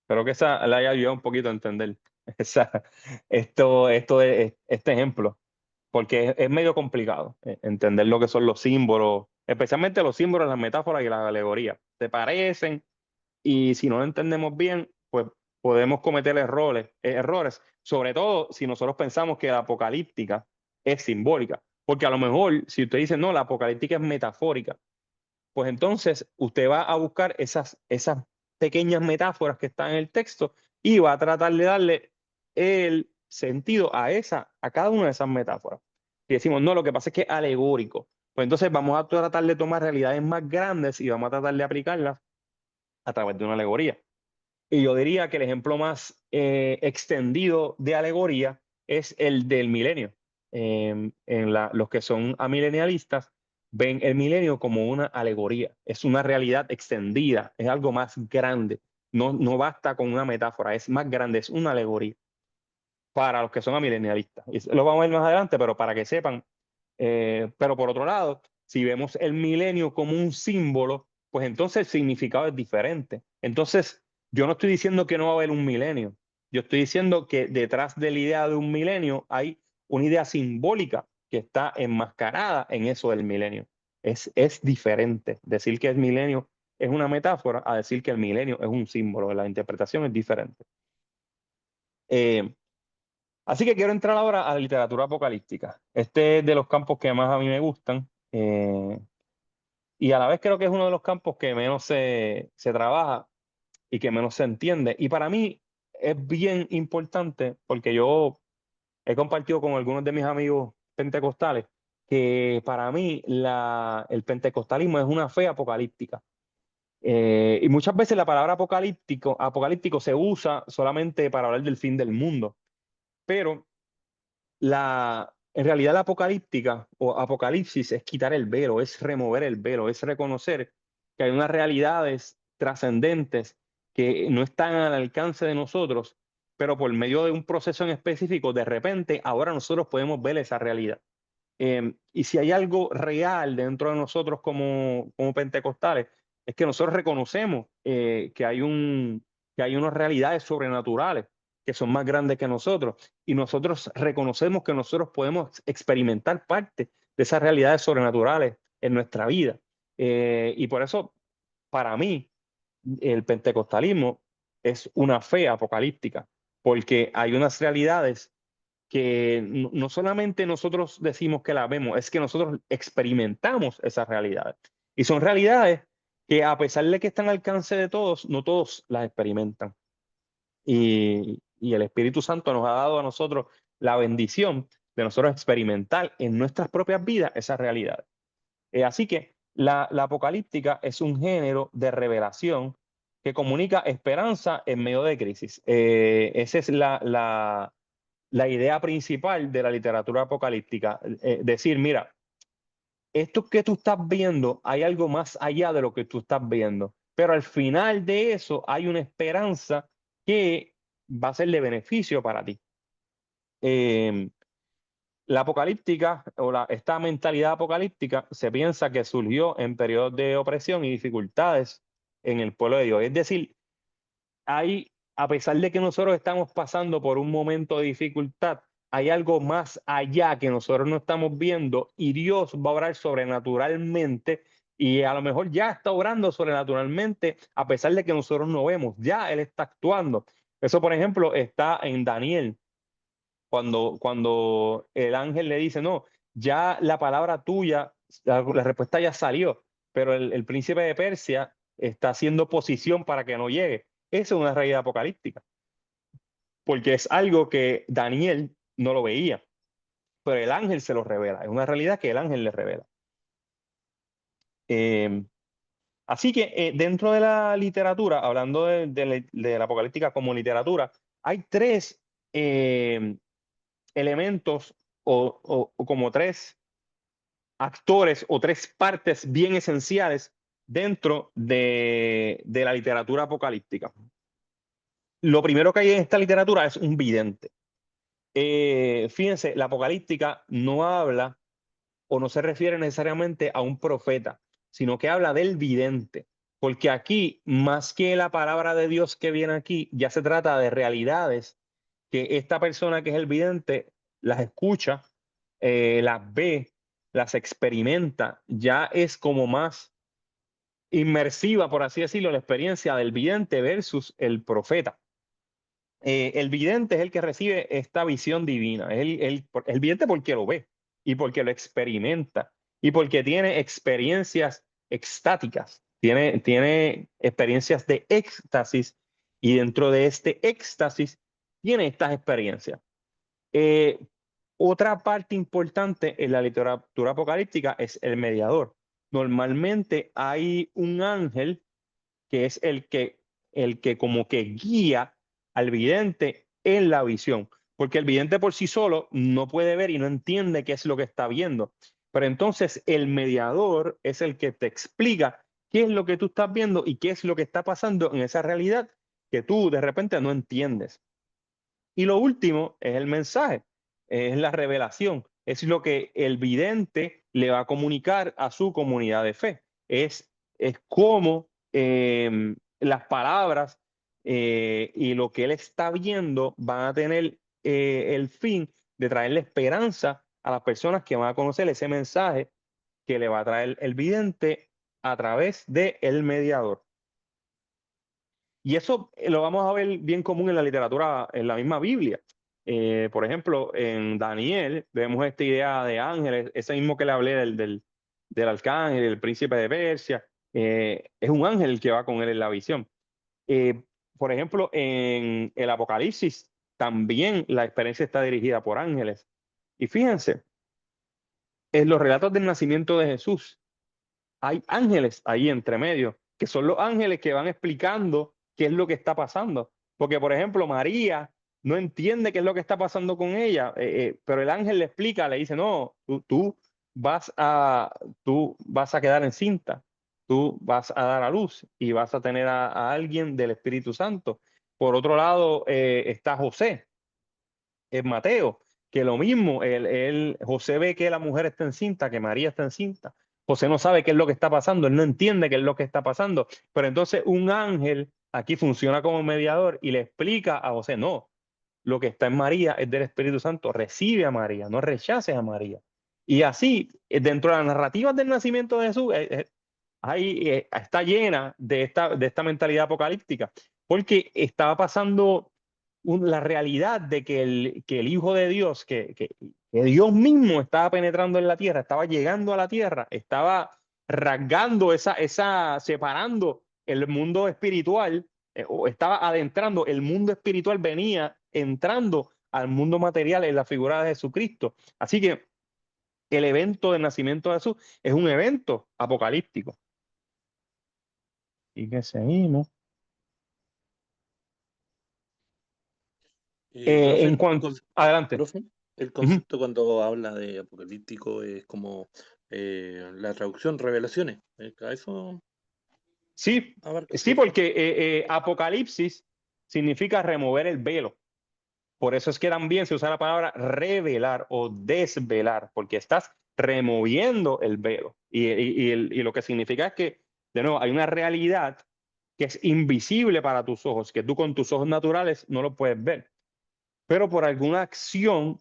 espero que esa le haya ayudado un poquito a entender este ejemplo, porque es medio complicado entender lo que son los símbolos, especialmente los símbolos, las metáforas y las alegorías. Se parecen y si no lo entendemos bien, pues podemos cometer errores, sobre todo si nosotros pensamos que la apocalíptica es simbólica, porque a lo mejor si usted dice, no, la apocalíptica es metafórica, pues entonces usted va a buscar esas pequeñas metáforas que están en el texto y va a tratar de darle el sentido a cada una de esas metáforas. Y decimos, no, lo que pasa es que es alegórico. Pues entonces vamos a tratar de tomar realidades más grandes y vamos a tratar de aplicarlas a través de una alegoría. Y yo diría que el ejemplo más extendido de alegoría es el del milenio. Los que son amilenialistas ven el milenio como una alegoría, es una realidad extendida, es algo más grande. No basta con una metáfora, es más grande, es una alegoría para los que son amilenialistas. Lo vamos a ver más adelante, pero para que sepan. Pero por otro lado, Si vemos el milenio como un símbolo, pues entonces el significado es diferente. Entonces, yo no estoy diciendo que no va a haber un milenio. Yo estoy diciendo que detrás de la idea de un milenio hay una idea simbólica que está enmascarada en eso del milenio. Es diferente. Decir que el milenio es una metáfora a decir que el milenio es un símbolo. La interpretación es diferente. Así que quiero entrar ahora a la literatura apocalíptica. Este es de los campos que más a mí me gustan. Y a la vez creo que es uno de los campos que menos se trabaja y que menos se entiende. Y para mí es bien importante porque yo he compartido con algunos de mis amigos pentecostales que para mí el pentecostalismo es una fe apocalíptica. Y muchas veces la palabra apocalíptico se usa solamente para hablar del fin del mundo. Pero en realidad la apocalíptica o apocalipsis es quitar el velo, es remover el velo, es reconocer que hay unas realidades trascendentes que no están al alcance de nosotros, pero por medio de un proceso en específico, de repente ahora nosotros podemos ver esa realidad. Y si hay algo real dentro de nosotros como pentecostales, es que nosotros reconocemos que hay unas realidades sobrenaturales que son más grandes que nosotros, y nosotros reconocemos que nosotros podemos experimentar parte de esas realidades sobrenaturales en nuestra vida. Y por eso, para mí, el pentecostalismo es una fe apocalíptica, porque hay unas realidades que no solamente nosotros decimos que las vemos, es que nosotros experimentamos esas realidades. Y son realidades que, a pesar de que están al alcance de todos, no todos las experimentan. Y el Espíritu Santo nos ha dado a nosotros la bendición de nosotros experimentar en nuestras propias vidas esas realidades. Así que la apocalíptica es un género de revelación que comunica esperanza en medio de crisis. Esa es la idea principal de la literatura apocalíptica. Decir, mira, esto que tú estás viendo, hay algo más allá de lo que tú estás viendo, pero al final de eso hay una esperanza que va a ser de beneficio para ti. La apocalíptica o esta mentalidad apocalíptica se piensa que surgió en periodos de opresión y dificultades en el pueblo de Dios. Es decir, a pesar de que nosotros estamos pasando por un momento de dificultad, hay algo más allá que nosotros no estamos viendo, y Dios va a obrar sobrenaturalmente, y a lo mejor ya está obrando sobrenaturalmente a pesar de que nosotros no vemos. Ya Él está actuando. Eso, por ejemplo, está en Daniel, cuando el ángel le dice, no, ya la palabra tuya, la respuesta ya salió, pero el príncipe de Persia está haciendo oposición para que no llegue. Esa es una realidad apocalíptica, porque es algo que Daniel no lo veía, pero el ángel se lo revela. Es una realidad que el ángel le revela. Así que dentro de la literatura, hablando de la apocalíptica como literatura, hay tres elementos o como tres actores o tres partes bien esenciales dentro de la literatura apocalíptica. Lo primero que hay en esta literatura es un vidente. Fíjense, la apocalíptica no habla o no se refiere necesariamente a un profeta, sino que habla del vidente, porque aquí, más que la palabra de Dios que viene aquí, ya se trata de realidades que esta persona que es el vidente las escucha, las ve, las experimenta. Ya es como más inmersiva, por así decirlo, la experiencia del vidente versus el profeta. El vidente es el que recibe esta visión divina. El vidente porque lo ve y porque lo experimenta y porque tiene experiencias extáticas, tiene experiencias de éxtasis, y dentro de este éxtasis tiene estas experiencias. Otra parte importante en la literatura apocalíptica es el mediador. Normalmente hay un ángel que es el que como que guía al vidente en la visión, porque el vidente por sí solo no puede ver y no entiende qué es lo que está viendo. Pero entonces el mediador es el que te explica qué es lo que tú estás viendo y qué es lo que está pasando en esa realidad que tú de repente no entiendes. Y lo último es el mensaje, es la revelación, es lo que el vidente le va a comunicar a su comunidad de fe. Es cómo las palabras y lo que él está viendo van a tener el fin de traerle esperanza a las personas que van a conocer ese mensaje que le va a traer el vidente a través del mediador. Y eso lo vamos a ver bien común en la literatura, en la misma Biblia. Por ejemplo, en Daniel vemos esta idea de ángeles, ese mismo que le hablé del arcángel, del príncipe de Persia. Es un ángel el que va con él en la visión. Por ejemplo, en el Apocalipsis también la experiencia está dirigida por ángeles. Y fíjense, en los relatos del nacimiento de Jesús, hay ángeles ahí entre medio, que son los ángeles que van explicando qué es lo que está pasando. Porque, por ejemplo, María no entiende qué es lo que está pasando con ella, pero el ángel le explica, le dice, no, tú vas a quedar encinta, tú vas a dar a luz y vas a tener a alguien del Espíritu Santo. Por otro lado, está José, es Mateo, que lo mismo, José ve que la mujer está encinta, que María está encinta. José no sabe qué es lo que está pasando, él no entiende qué es lo que está pasando, pero entonces un ángel aquí funciona como mediador y le explica a José, no, lo que está en María es del Espíritu Santo, recibe a María, no rechaces a María. Y así, dentro de las narrativas del nacimiento de Jesús, está llena de esta mentalidad apocalíptica, porque estaba pasando la realidad de que el Hijo de Dios, que Dios mismo estaba penetrando en la tierra, estaba llegando a la tierra, estaba rasgando separando el mundo espiritual, o estaba adentrando, el mundo espiritual venía entrando al mundo material en la figura de Jesucristo. Así que el evento del nacimiento de Jesús es un evento apocalíptico. Y que seguimos. Profe, En cuanto, adelante. profe, el concepto cuando habla de apocalíptico es como la traducción revelaciones. ¿A eso Sí, abarca, sí, cierto? porque apocalipsis significa remover el velo. Por eso es que también se usa la palabra revelar o desvelar, porque estás removiendo el velo. Y lo que significa es que, de nuevo, hay una realidad que es invisible para tus ojos, que tú con tus ojos naturales no lo puedes ver. Pero por alguna acción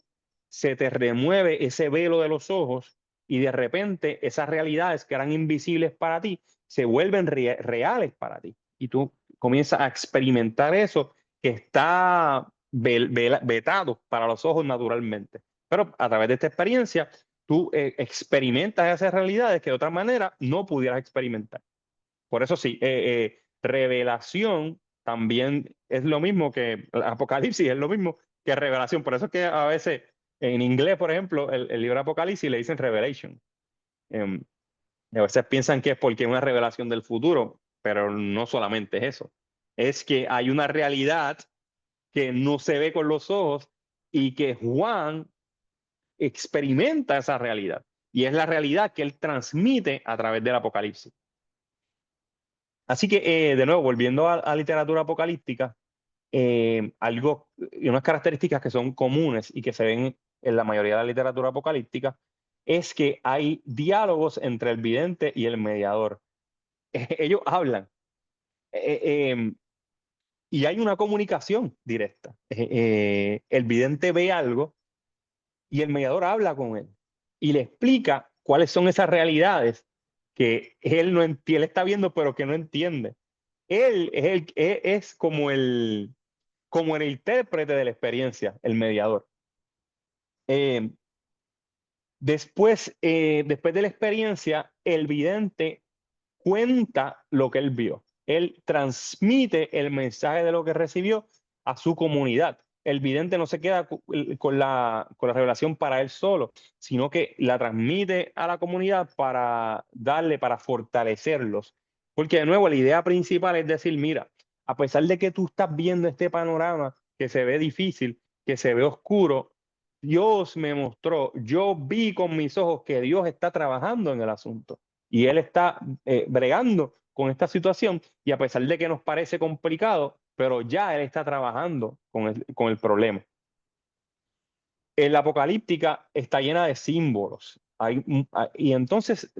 se te remueve ese velo de los ojos y de repente esas realidades que eran invisibles para ti se vuelven reales para ti. Y tú comienzas a experimentar eso que está vetado para los ojos naturalmente. Pero a través de esta experiencia, tú experimentas esas realidades que de otra manera no pudieras experimentar. Por eso sí, revelación también es lo mismo que Apocalipsis, es lo mismo que revelación. Por eso es que a veces en inglés, por ejemplo, el libro Apocalipsis le dicen Revelation. A veces piensan que es porque es una revelación del futuro, pero no solamente es eso. Es que hay una realidad que no se ve con los ojos y que Juan experimenta esa realidad. Y es la realidad que él transmite a través del Apocalipsis. Así que, de nuevo, volviendo a literatura apocalíptica, y unas características que son comunes y que se ven en la mayoría de la literatura apocalíptica, es que hay diálogos entre el vidente y el mediador. Ellos hablan y hay una comunicación directa. El vidente ve algo y el mediador habla con él y le explica cuáles son esas realidades que él no él está viendo pero que no entiende. Él es como el intérprete de la experiencia, el mediador. Después de la experiencia, el vidente cuenta lo que él vio. Él transmite el mensaje de lo que recibió a su comunidad. El vidente no se queda con la revelación para él solo, sino que la transmite a la comunidad para fortalecerlos. Porque de nuevo, la idea principal es decir, mira, a pesar de que tú estás viendo este panorama que se ve difícil, que se ve oscuro, Dios me mostró, yo vi con mis ojos que Dios está trabajando en el asunto y Él está bregando con esta situación y a pesar de que nos parece complicado, pero ya Él está trabajando con el problema. La apocalíptica está llena de símbolos. Y entonces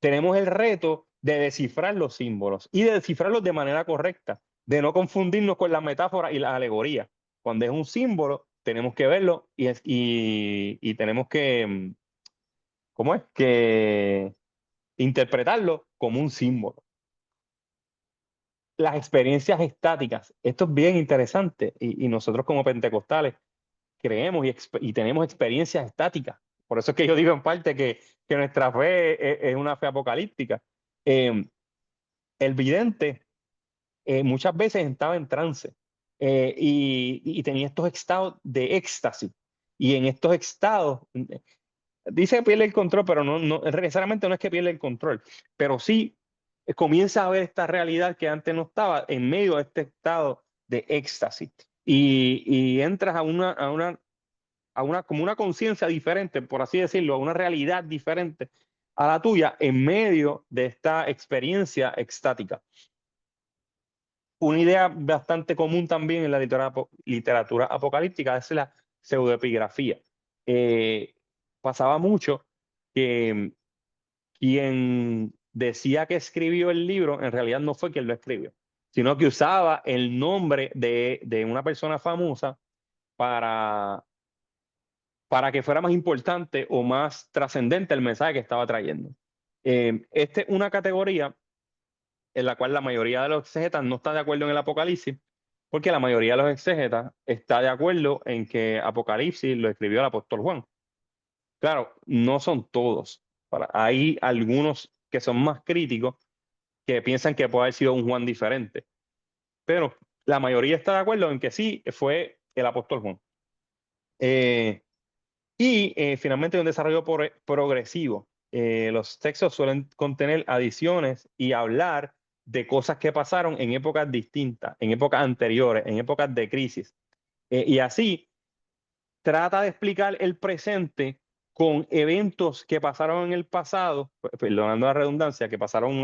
tenemos el reto de descifrar los símbolos y de descifrarlos de manera correcta, de no confundirnos con las metáforas y las alegorías. Cuando es un símbolo, tenemos que verlo y tenemos que, ¿cómo es? Que interpretarlo como un símbolo. Las experiencias estáticas, esto es bien interesante y nosotros como pentecostales creemos y tenemos experiencias estáticas. Por eso es que yo digo en parte que nuestra fe es una fe apocalíptica. El vidente muchas veces estaba en trance y tenía estos estados de éxtasis. Y en estos estados, dice que pierde el control, pero no necesariamente no es que pierde el control, pero sí comienza a ver esta realidad que antes no estaba en medio de este estado de éxtasis. Y entras como una conciencia diferente, por así decirlo, a una realidad diferente a la tuya en medio de esta experiencia extática. Una idea bastante común también en la literatura apocalíptica es la pseudoepigrafía. Pasaba mucho que quien decía que escribió el libro en realidad no fue quien lo escribió, sino que usaba el nombre de una persona famosa para que fuera más importante o más trascendente el mensaje que estaba trayendo. Esta es una categoría en la cual la mayoría de los exégetas no está de acuerdo en el Apocalipsis, porque la mayoría de los exégetas está de acuerdo en que Apocalipsis lo escribió el apóstol Juan. Claro, no son todos. Hay algunos que son más críticos que piensan que puede haber sido un Juan diferente, pero la mayoría está de acuerdo en que sí, fue el apóstol Juan. Finalmente, un desarrollo progresivo. Los textos suelen contener adiciones y hablar de cosas que pasaron en épocas distintas, en épocas anteriores, en épocas de crisis. Y así trata de explicar el presente con eventos que pasaron en el pasado, perdonando la redundancia, que pasaron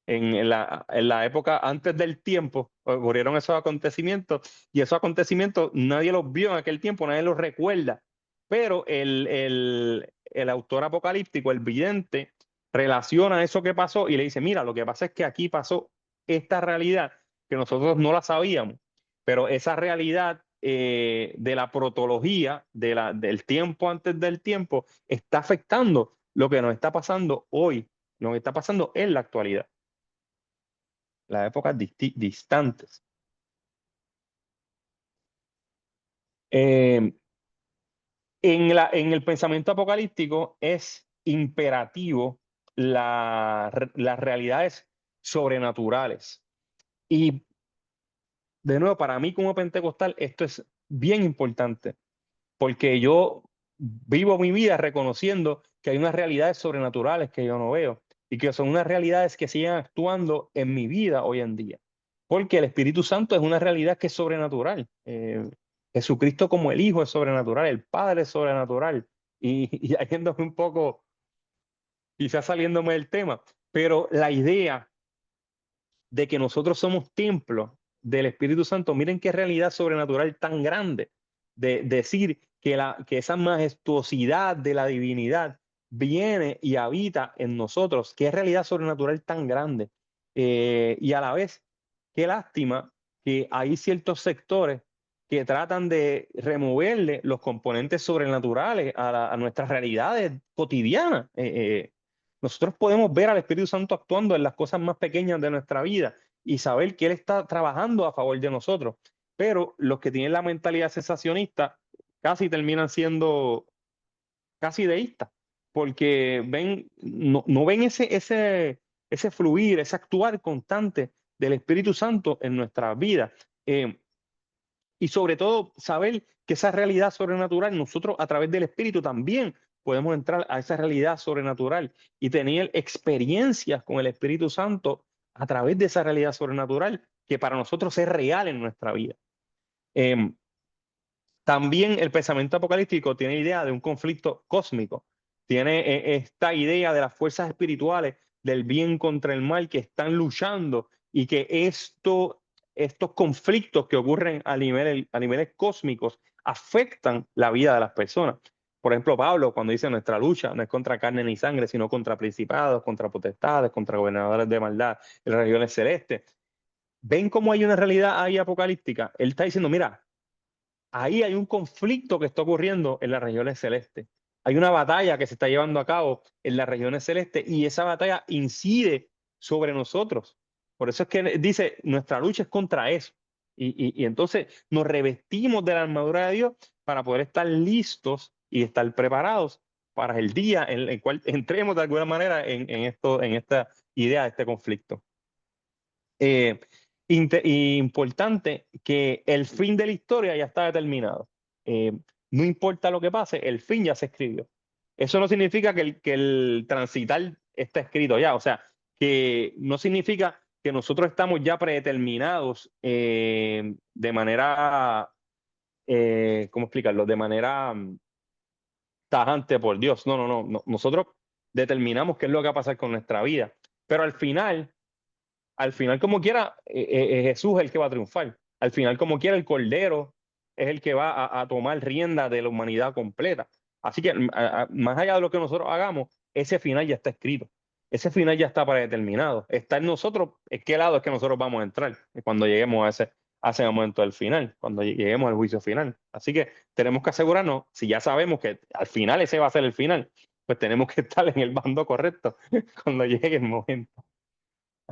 en la época antes del tiempo, ocurrieron esos acontecimientos y esos acontecimientos nadie los vio en aquel tiempo, nadie los recuerda, pero el autor apocalíptico, el vidente, relaciona eso que pasó y le dice, mira, lo que pasa es que aquí pasó esta realidad que nosotros no la sabíamos, pero esa realidad de la protología, del tiempo antes del tiempo, está afectando lo que nos está pasando hoy, lo que está pasando en la actualidad, las épocas distantes. En el pensamiento apocalíptico es imperativo las realidades sobrenaturales. Y de nuevo, para mí como pentecostal, esto es bien importante, porque yo vivo mi vida reconociendo que hay unas realidades sobrenaturales que yo no veo y que son unas realidades que siguen actuando en mi vida hoy en día. Porque el Espíritu Santo es una realidad que es sobrenatural. Jesucristo como el Hijo es sobrenatural, el Padre es sobrenatural. Y yéndome un poco, quizás saliéndome del tema, pero la idea de que nosotros somos templos del Espíritu Santo, miren qué realidad sobrenatural tan grande, de decir que esa majestuosidad de la divinidad viene y habita en nosotros, qué realidad sobrenatural tan grande. Y a la vez, qué lástima que hay ciertos sectores que tratan de removerle los componentes sobrenaturales a nuestras realidades cotidianas. Nosotros podemos ver al Espíritu Santo actuando en las cosas más pequeñas de nuestra vida y saber que Él está trabajando a favor de nosotros. Pero los que tienen la mentalidad sensacionista casi terminan siendo casi deístas, porque no ven ese fluir, ese actuar constante del Espíritu Santo en nuestras vidas. Y sobre todo saber que esa realidad sobrenatural, nosotros a través del Espíritu también podemos entrar a esa realidad sobrenatural y tener experiencias con el Espíritu Santo a través de esa realidad sobrenatural que para nosotros es real en nuestra vida. También el pensamiento apocalíptico tiene idea de un conflicto cósmico, tiene esta idea de las fuerzas espirituales del bien contra el mal que están luchando y que estos conflictos que ocurren a niveles cósmicos afectan la vida de las personas. Por ejemplo, Pablo, cuando dice nuestra lucha no es contra carne ni sangre, sino contra principados, contra potestades, contra gobernadores de maldad en las regiones celestes. ¿Ven cómo hay una realidad ahí apocalíptica? Él está diciendo, mira, ahí hay un conflicto que está ocurriendo en las regiones celestes. Hay una batalla que se está llevando a cabo en las regiones celestes y esa batalla incide sobre nosotros. Por eso es que dice, nuestra lucha es contra eso. Y entonces nos revestimos de la armadura de Dios para poder estar listos y estar preparados para el día en el cual entremos de alguna manera en esta idea de este conflicto. Importante que el fin de la historia ya está determinado. No importa lo que pase, el fin ya se escribió. Eso no significa que el transitar está escrito ya, o sea, que no significa que nosotros estamos ya predeterminados de manera, ¿cómo explicarlo? De manera tajante por Dios. No. Nosotros determinamos qué es lo que va a pasar con nuestra vida. Pero al final como quiera, Jesús es el que va a triunfar. Al final, como quiera, el Cordero es el que va a tomar rienda de la humanidad completa. Así que, más allá de lo que nosotros hagamos, ese final ya está escrito. Ese final ya está predeterminado. Está en nosotros, en qué lado es que nosotros vamos a entrar cuando lleguemos a ese momento del final, cuando lleguemos al juicio final. Así que tenemos que asegurarnos, si ya sabemos que al final ese va a ser el final, pues tenemos que estar en el bando correcto cuando llegue el momento.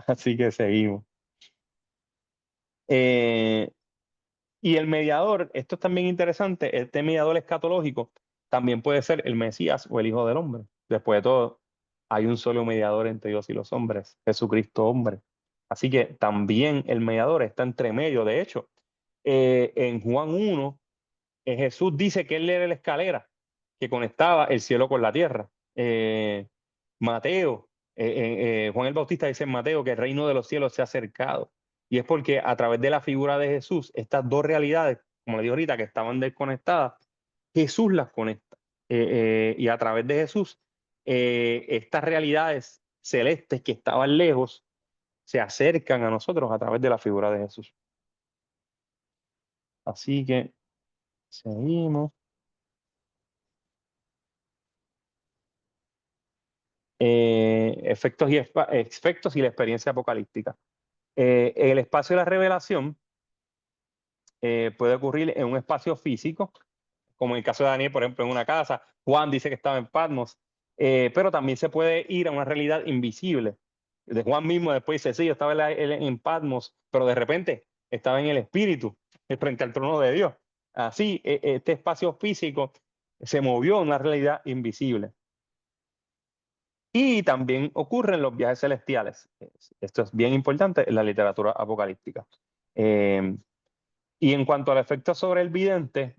Así que seguimos. Y el mediador, esto es también interesante, este mediador escatológico también puede ser el Mesías o el Hijo del Hombre. Después de todo, hay un solo mediador entre Dios y los hombres, Jesucristo hombre. Así que también el mediador está entre medio. De hecho, en Juan 1, Jesús dice que él era la escalera que conectaba el cielo con la tierra. Mateo, Juan el Bautista dice en Mateo que el reino de los cielos se ha acercado. Y es porque a través de la figura de Jesús, estas dos realidades, como le digo ahorita, que estaban desconectadas, Jesús las conecta. Y a través de Jesús, estas realidades celestes que estaban lejos, se acercan a nosotros a través de la figura de Jesús. Así que seguimos. Efectos y la experiencia apocalíptica. El espacio de la revelación puede ocurrir en un espacio físico, como en el caso de Daniel, por ejemplo, en una casa. Juan dice que estaba en Patmos, pero también se puede ir a una realidad invisible. De Juan mismo después dice, sí, yo estaba en Patmos, pero de repente estaba en el Espíritu, frente al trono de Dios. Así, este espacio físico se movió a una realidad invisible. Y también ocurren los viajes celestiales. Esto es bien importante en la literatura apocalíptica. Y en cuanto al efecto sobre el vidente,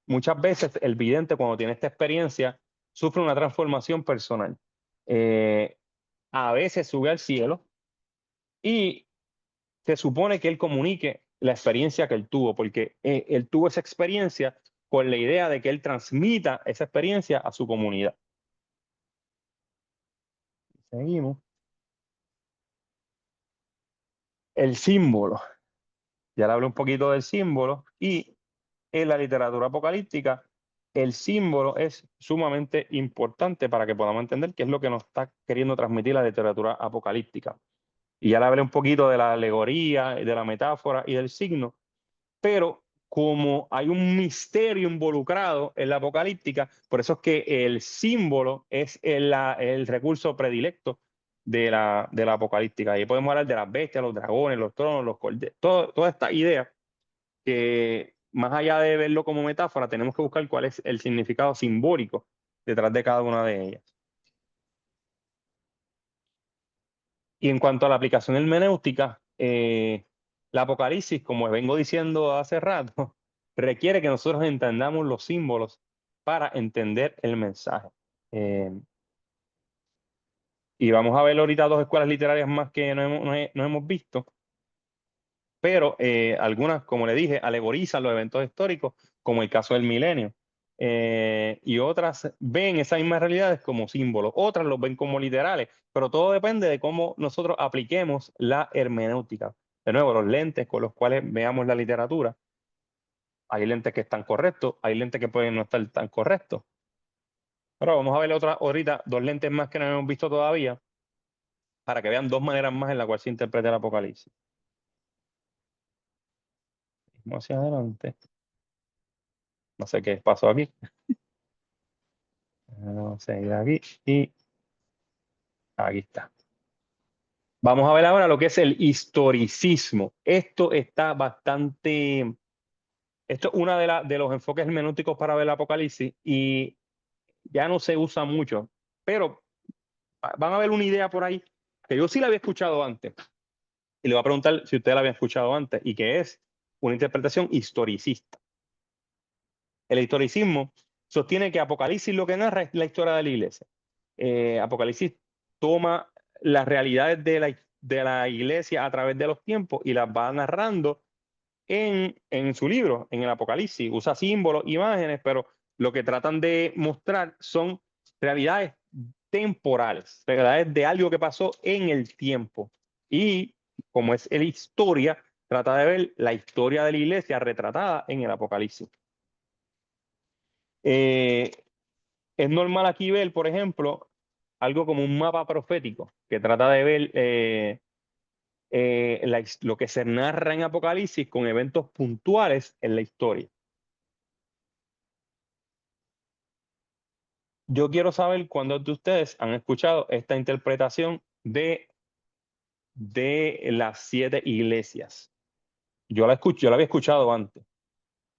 muchas veces el vidente, cuando tiene esta experiencia, sufre una transformación personal. A veces sube al cielo y se supone que él comunique la experiencia que él tuvo, porque él tuvo esa experiencia con la idea de que él transmita esa experiencia a su comunidad. Seguimos. El símbolo. Ya le hablé un poquito del símbolo y en la literatura apocalíptica el símbolo es sumamente importante para que podamos entender qué es lo que nos está queriendo transmitir la literatura apocalíptica. Y ya le hablé un poquito de la alegoría, de la metáfora y del signo, pero como hay un misterio involucrado en la apocalíptica, por eso es que el símbolo es el recurso predilecto de la apocalíptica. Ahí podemos hablar de las bestias, los dragones, los tronos, los corderos, toda esta idea que más allá de verlo como metáfora, tenemos que buscar cuál es el significado simbólico detrás de cada una de ellas. Y en cuanto a la aplicación hermenéutica, la Apocalipsis, como vengo diciendo hace rato, requiere que nosotros entendamos los símbolos para entender el mensaje. Y vamos a ver ahorita dos escuelas literarias más que no hemos visto, pero algunas, como le dije, alegorizan los eventos históricos, como el caso del milenio. Y otras ven esas mismas realidades como símbolos, otras los ven como literales, pero todo depende de cómo nosotros apliquemos la hermenéutica. De nuevo, los lentes con los cuales veamos la literatura. Hay lentes que están correctos, hay lentes que pueden no estar tan correctos. Pero vamos a ver ahorita dos lentes más que no hemos visto todavía, para que vean dos maneras más en las cuales se interpreta el Apocalipsis. Vamos hacia adelante. No sé qué pasó aquí. Vamos a seguir aquí y aquí está. Vamos a ver ahora lo que es el historicismo. Esto está bastante... Esto es uno de los enfoques hermenéuticos para ver el Apocalipsis y ya no se usa mucho, pero van a ver una idea por ahí que yo sí la había escuchado antes y le voy a preguntar si usted la había escuchado antes y que es una interpretación historicista. El historicismo sostiene que Apocalipsis lo que narra es la historia de la iglesia. Apocalipsis toma las realidades de la iglesia a través de los tiempos y las va narrando en su libro, en el Apocalipsis. Usa símbolos, imágenes, pero lo que tratan de mostrar son realidades temporales, realidades de algo que pasó en el tiempo. Y como es la historia, trata de ver la historia de la iglesia retratada en el Apocalipsis. Es normal aquí ver, por ejemplo, algo como un mapa profético que trata de ver lo que se narra en Apocalipsis con eventos puntuales en la historia. Yo quiero saber cuántos de ustedes han escuchado esta interpretación de las 7 iglesias. Yo la había escuchado antes,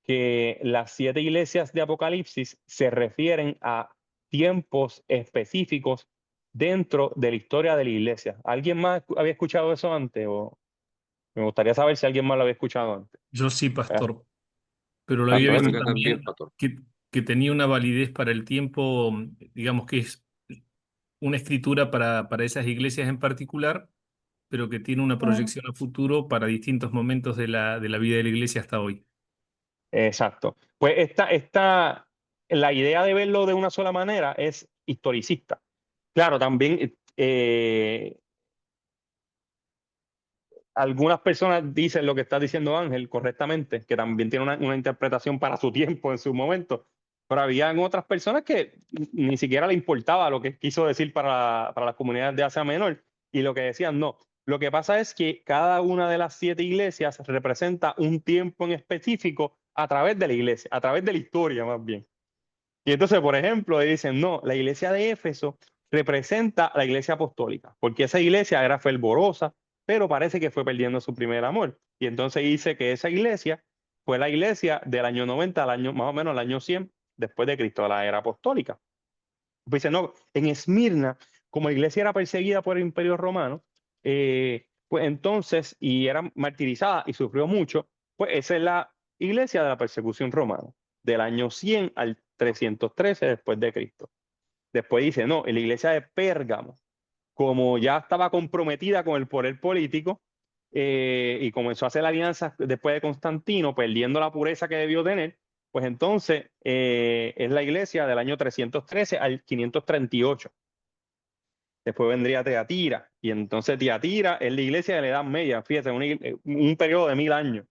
que las 7 iglesias de Apocalipsis se refieren a tiempos específicos dentro de la historia de la iglesia. ¿Alguien más había escuchado eso antes? O me gustaría saber si alguien más lo había escuchado antes. Yo sí, pastor, pero lo Ah, había entonces, visto Acá también, también pastor. que tenía una validez para el tiempo, digamos que es una escritura para esas iglesias en particular, pero que tiene una proyección a futuro para distintos momentos de la vida de la iglesia hasta hoy. exacto. Pues la idea de verlo de una sola manera es historicista. Claro, también algunas personas dicen lo que está diciendo Ángel correctamente, que también tiene una interpretación para su tiempo en su momento, pero habían otras personas que ni siquiera le importaba lo que quiso decir para las comunidades de Asia Menor y lo que decían no. Lo que pasa es que cada una de las 7 iglesias representa un tiempo en específico a través de la iglesia, a través de la historia más bien. Y entonces, por ejemplo, dicen, no, la iglesia de Éfeso representa la iglesia apostólica, porque esa iglesia era fervorosa, pero parece que fue perdiendo su primer amor. Y entonces dice que esa iglesia fue la iglesia del año 90 al año, más o menos el año 100 después de Cristo, la era apostólica. Pues dice, no, en Esmirna, como la iglesia era perseguida por el Imperio Romano, pues entonces, y era martirizada y sufrió mucho, pues esa es la iglesia de la persecución romana, del año 100 al 313 después de Cristo. Después dice, no, en la iglesia de Pérgamo, como ya estaba comprometida con el poder político y comenzó a hacer alianzas después de Constantino, perdiendo la pureza que debió tener, pues entonces es la iglesia del año 313 al 538. Después vendría Teatira, y entonces Teatira es la iglesia de la Edad Media, fíjate, un periodo de 1000 años,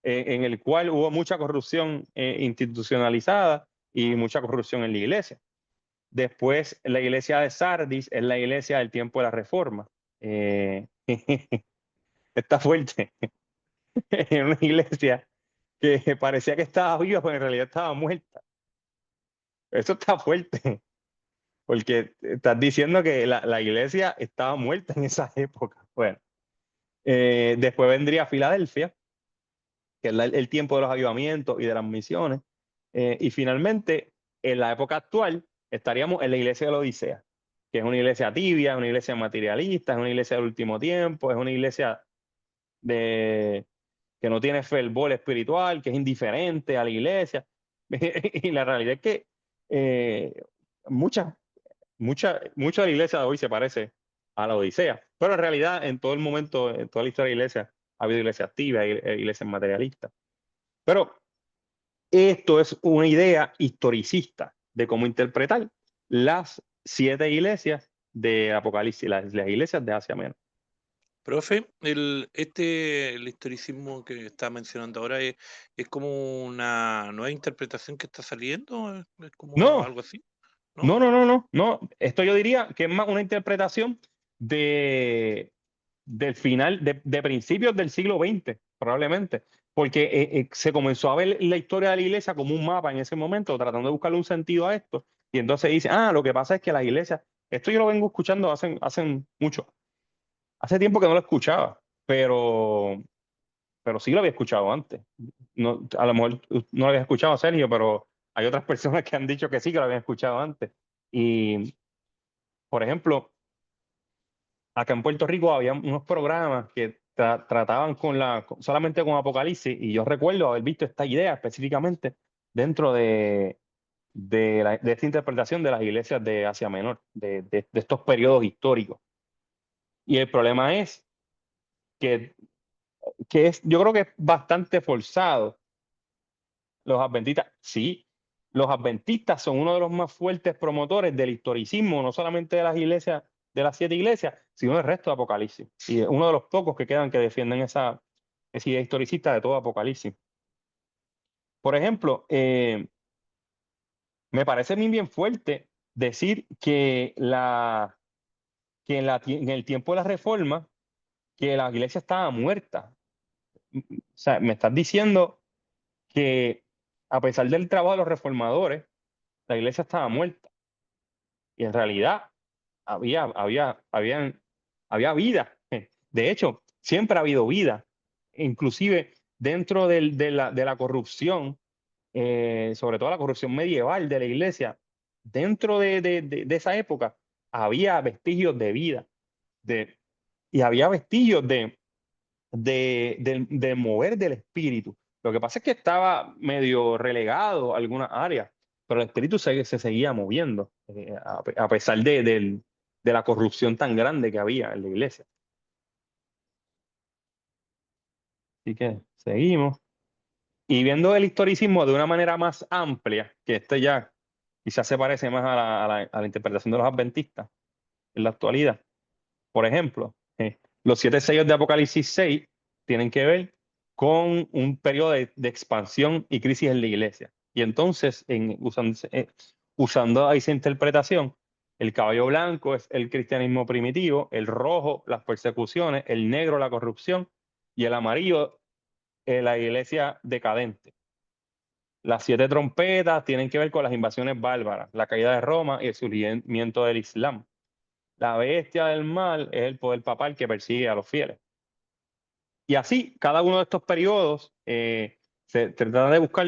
en el cual hubo mucha corrupción institucionalizada y mucha corrupción en la iglesia. Después, la iglesia de Sardis es la iglesia del tiempo de la Reforma. Está fuerte. Es una iglesia que parecía que estaba viva, pero en realidad estaba muerta. Eso está fuerte, porque estás diciendo que la iglesia estaba muerta en esa época. Bueno, después vendría Filadelfia, que es el tiempo de los avivamientos y de las misiones. Y finalmente, en la época actual, estaríamos en la iglesia de la Odisea, que es una iglesia tibia, una iglesia materialista, es una iglesia del último tiempo, es una iglesia que no tiene fervor espiritual, que es indiferente a la iglesia. Y la realidad es que mucha de la iglesia de hoy se parece a la Odisea, pero en realidad en todo el momento, en toda la historia de la iglesia, ha habido iglesias tibias, iglesias materialistas. Pero esto es una idea historicista de cómo interpretar las 7 iglesias de Apocalipsis, las iglesias de Asia Menor. Profe, el historicismo que está mencionando ahora es como una nueva interpretación que está saliendo, es como No, algo así, no, ¿no? no, no, no, no. Esto yo diría que es más una interpretación de, del final, de principios del siglo XX, probablemente, porque se comenzó a ver la historia de la iglesia como un mapa en ese momento, tratando de buscarle un sentido a esto, y entonces dice, lo que pasa es que las iglesias, esto yo lo vengo escuchando hace mucho, hace tiempo que no lo escuchaba, pero sí lo había escuchado antes. No, a lo mejor no lo había escuchado, Sergio, pero hay otras personas que han dicho que sí, que lo habían escuchado antes. Y, por ejemplo, acá en Puerto Rico había unos programas que trataban solamente con Apocalipsis, y yo recuerdo haber visto esta idea específicamente dentro de esta interpretación de las iglesias de Asia Menor, de estos periodos históricos. Y el problema es que, yo creo que es bastante forzado. Los adventistas, sí, los adventistas son uno de los más fuertes promotores del historicismo, no solamente de las iglesias, de las 7 iglesias, sino del resto de Apocalipsis. Y es uno de los pocos que quedan que defienden esa idea historicista de todo Apocalipsis. Por ejemplo, me parece a mí bien fuerte decir en el tiempo de la Reforma, que la iglesia estaba muerta. O sea, me estás diciendo que a pesar del trabajo de los reformadores, la iglesia estaba muerta. Y en realidad había vida. De hecho, siempre ha habido vida, inclusive dentro de la corrupción, sobre todo la corrupción medieval de la iglesia, dentro de esa época había vestigios de vida, y había vestigios del mover del espíritu. Lo que pasa es que estaba medio relegado a algunas áreas, pero el espíritu se seguía moviendo, a pesar de la corrupción tan grande que había en la iglesia. Así que seguimos. Y viendo el historicismo de una manera más amplia, que este ya quizás se parece más a la interpretación de los adventistas en la actualidad. Por ejemplo, los 7 sellos de Apocalipsis 6 tienen que ver con un periodo de expansión y crisis en la iglesia. Y entonces, usando esa interpretación, el caballo blanco es el cristianismo primitivo, el rojo las persecuciones, el negro la corrupción y el amarillo la iglesia decadente. Las 7 trompetas tienen que ver con las invasiones bárbaras, la caída de Roma y el surgimiento del Islam. La bestia del mal es el poder papal que persigue a los fieles. Y así, cada uno de estos periodos se trata de buscar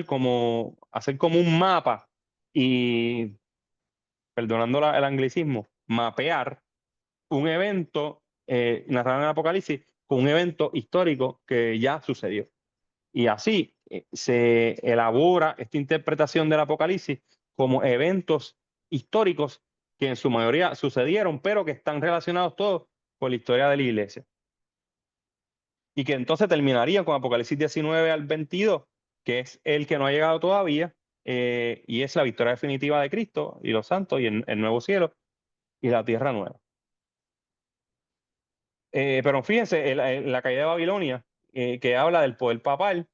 hacer como un mapa y, perdonando el anglicismo, mapear un evento narrado en el Apocalipsis con un evento histórico que ya sucedió. Y así se elabora esta interpretación del Apocalipsis como eventos históricos que en su mayoría sucedieron, pero que están relacionados todos con la historia de la iglesia. Y que entonces terminaría con Apocalipsis 19 al 22, que es el que no ha llegado todavía, y es la victoria definitiva de Cristo y los santos y el nuevo cielo y la tierra nueva. Pero fíjense, la caída de Babilonia, que habla del poder papal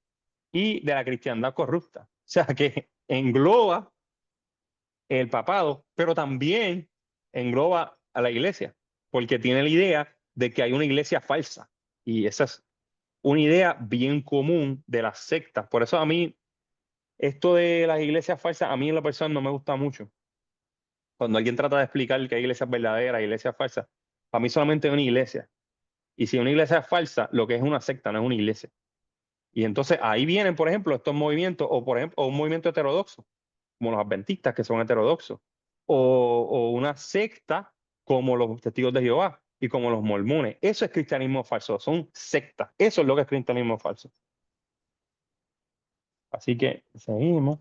y de la cristiandad corrupta. O sea, que engloba el papado, pero también engloba a la iglesia, porque tiene la idea de que hay una iglesia falsa. Y esa es una idea bien común de las sectas. Por eso a mí, esto de las iglesias falsas, a mí en lo personal no me gusta mucho. Cuando alguien trata de explicar que hay iglesias verdaderas, iglesias falsas, para mí solamente es una iglesia. Y si una iglesia es falsa, lo que es una secta no es una iglesia. Y entonces ahí vienen, por ejemplo, estos movimientos, o por ejemplo, un movimiento heterodoxo, como los adventistas que son heterodoxos, o una secta como los testigos de Jehová y como los mormones. Eso es cristianismo falso, son sectas. Eso es lo que es cristianismo falso. Así que seguimos.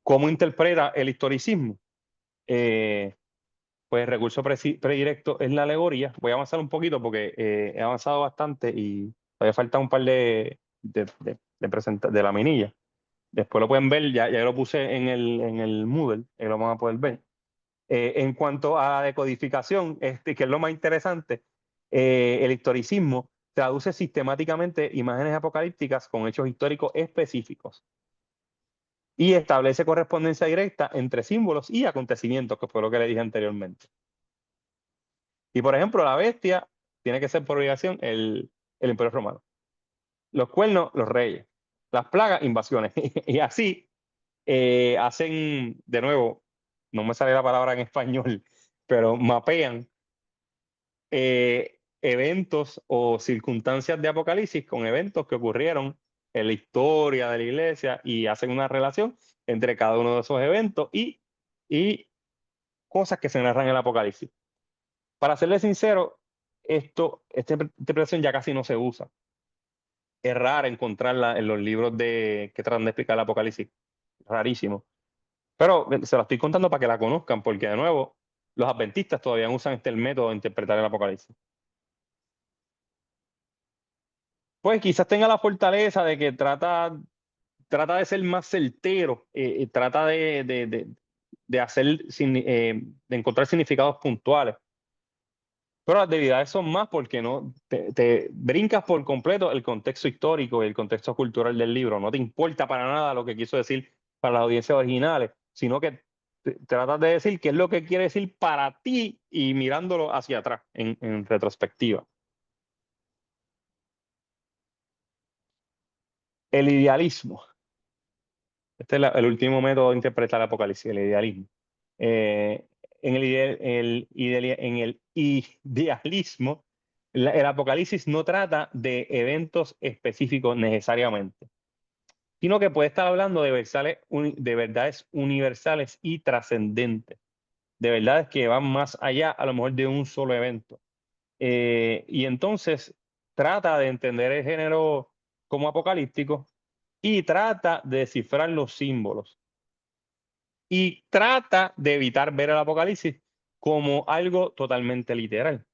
¿Cómo interpreta el historicismo? Pues el recurso predirecto es la alegoría. Voy a avanzar un poquito porque he avanzado bastante y todavía falta un par de laminillas. Después lo pueden ver, ya lo puse en el Moodle, lo van a poder ver. En cuanto a la decodificación, que es lo más interesante, el historicismo traduce sistemáticamente imágenes apocalípticas con hechos históricos específicos y establece correspondencia directa entre símbolos y acontecimientos, que fue lo que le dije anteriormente. Y por ejemplo, la bestia tiene que ser por obligación el Imperio Romano. Los cuernos, los reyes. Las plagas, invasiones. Y así hacen, de nuevo, no me sale la palabra en español, pero mapean eventos o circunstancias de Apocalipsis con eventos que ocurrieron en la historia de la iglesia y hacen una relación entre cada uno de esos eventos y cosas que se narran en el Apocalipsis. Para serle sincero, esta interpretación ya casi no se usa. Es raro encontrarla en los libros que tratan de explicar el Apocalipsis. Rarísimo. Pero se la estoy contando para que la conozcan, porque de nuevo, los adventistas todavía usan el método de interpretar el Apocalipsis. Pues quizás tenga la fortaleza de que trata de ser más certero, trata de encontrar significados puntuales. Pero las debilidades son más porque no te brincas por completo el contexto histórico y el contexto cultural del libro. No te importa para nada lo que quiso decir para las audiencias originales, sino que tratas de decir qué es lo que quiere decir para ti y mirándolo hacia atrás, en retrospectiva. El idealismo. Este es el último método de interpretar el Apocalipsis, el idealismo. En el idealismo, el Apocalipsis no trata de eventos específicos necesariamente, sino que puede estar hablando de verdades universales y trascendentes, de verdades que van más allá a lo mejor de un solo evento. Y entonces trata de entender el género como apocalíptico y trata de descifrar los símbolos. Y trata de evitar ver el Apocalipsis como algo totalmente literal.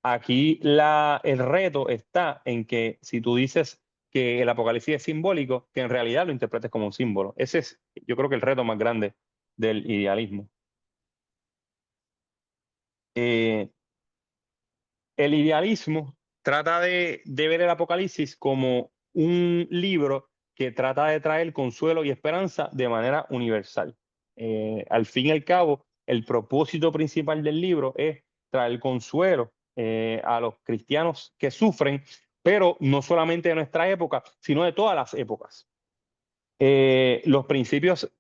Aquí el reto está en que si tú dices que el Apocalipsis es simbólico, que en realidad lo interpretes como un símbolo. Ese es, yo creo que el reto más grande del idealismo. El idealismo trata de ver el Apocalipsis como un libro que trata de traer consuelo y esperanza de manera universal. Al fin y al cabo, el propósito principal del libro es traer consuelo a los cristianos que sufren, pero no solamente de nuestra época, sino de todas las épocas. Los principios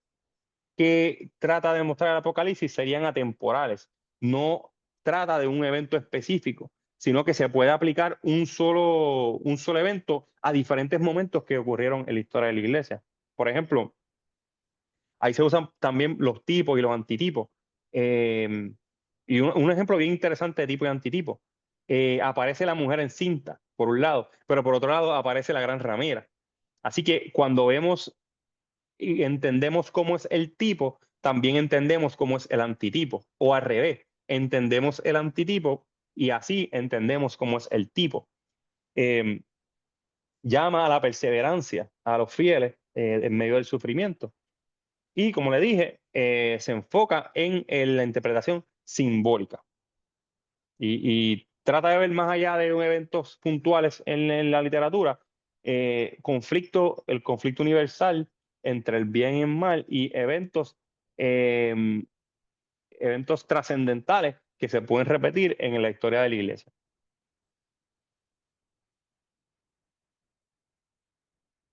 que trata de mostrar el Apocalipsis serían atemporales, no trata de un evento específico, sino que se puede aplicar un solo evento a diferentes momentos que ocurrieron en la historia de la iglesia. Por ejemplo, ahí se usan también los tipos y los antitipos. Y un ejemplo bien interesante de tipo y antitipo. Aparece la mujer encinta, por un lado, pero por otro lado aparece la gran ramera. Así que cuando vemos y entendemos cómo es el tipo, también entendemos cómo es el antitipo, o al revés, entendemos el antitipo y así entendemos cómo es el tipo. Llama a la perseverancia a los fieles en medio del sufrimiento. Y como le dije, se enfoca en la interpretación simbólica. Y trata de ver más allá de eventos puntuales en la literatura, el conflicto universal entre el bien y el mal y eventos trascendentales que se pueden repetir en la historia de la iglesia.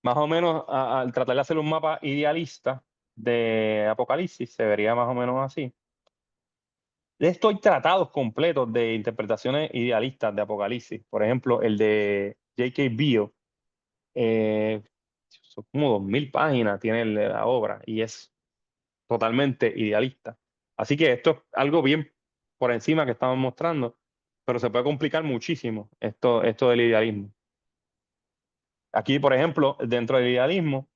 Más o menos, al tratar de hacer un mapa idealista de Apocalipsis, se vería más o menos así. Esto hay tratados completos de interpretaciones idealistas de Apocalipsis. Por ejemplo, el de J.K. Beale, son como 2000 páginas tiene la obra y es totalmente idealista. Así que esto es algo bien por encima que estamos mostrando, pero se puede complicar muchísimo esto del idealismo. Aquí, por ejemplo, dentro del idealismo,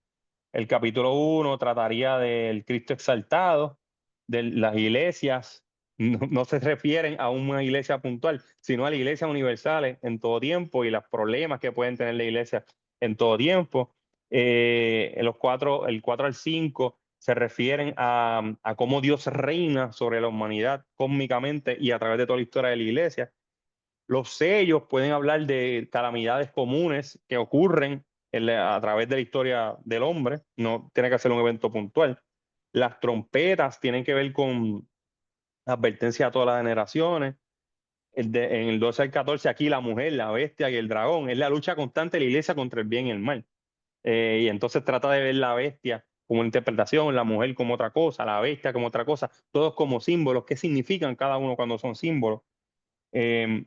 el capítulo 1 trataría del Cristo exaltado, de las iglesias. No se refieren a una iglesia puntual, sino a la iglesia universal en todo tiempo y los problemas que pueden tener la iglesia en todo tiempo. El 4 al 5 se refieren a cómo Dios reina sobre la humanidad cósmicamente y a través de toda la historia de la iglesia. Los sellos pueden hablar de calamidades comunes que ocurren a través de la historia del hombre, no tiene que ser un evento puntual. Las trompetas tienen que ver con advertencia a todas las generaciones. En el 12 al 14, aquí la mujer, la bestia y el dragón, es la lucha constante de la iglesia contra el bien y el mal. Y entonces trata de ver la bestia como una interpretación, la mujer como otra cosa, la bestia como otra cosa, todos como símbolos. ¿Qué significan cada uno cuando son símbolos? Del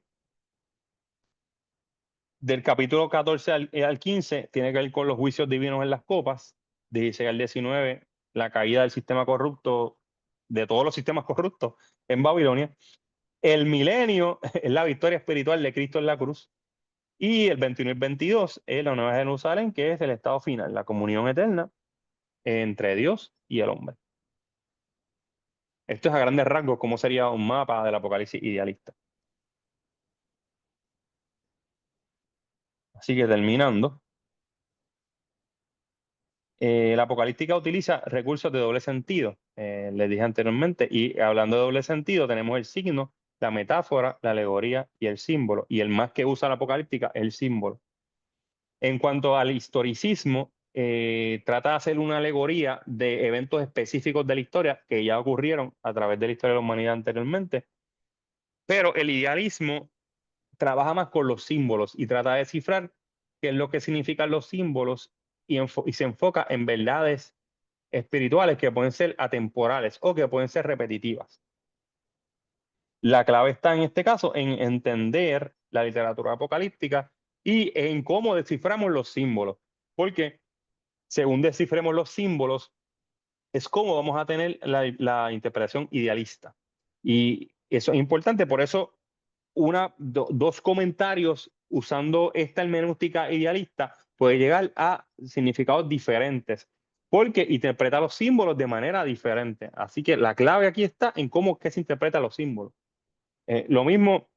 capítulo 14 al 15 tiene que ver con los juicios divinos en las copas, de 16 al 19, la caída del sistema corrupto, de todos los sistemas corruptos en Babilonia. El milenio es la victoria espiritual de Cristo en la cruz. Y el 21 y 22 es la Nueva Jerusalén, que es el estado final, la comunión eterna entre Dios y el hombre. Esto es a grandes rasgos cómo sería un mapa del apocalipsis idealista. Así que terminando, la apocalíptica utiliza recursos de doble sentido, les dije anteriormente, y hablando de doble sentido tenemos el signo, la metáfora, la alegoría y el símbolo, y el más que usa la apocalíptica es el símbolo. En cuanto al historicismo, trata de hacer una alegoría de eventos específicos de la historia que ya ocurrieron a través de la historia de la humanidad anteriormente, pero el idealismo trabaja más con los símbolos y trata de descifrar qué es lo que significan los símbolos y se enfoca en verdades espirituales que pueden ser atemporales o que pueden ser repetitivas. La clave está en este caso en entender la literatura apocalíptica y en cómo desciframos los símbolos, porque según descifremos los símbolos es cómo vamos a tener la interpretación idealista. Y eso es importante, por eso dos comentarios usando esta hermenéutica idealista puede llegar a significados diferentes, porque interpreta los símbolos de manera diferente. Así que la clave aquí está en cómo es que se interpreta los símbolos. Lo mismo,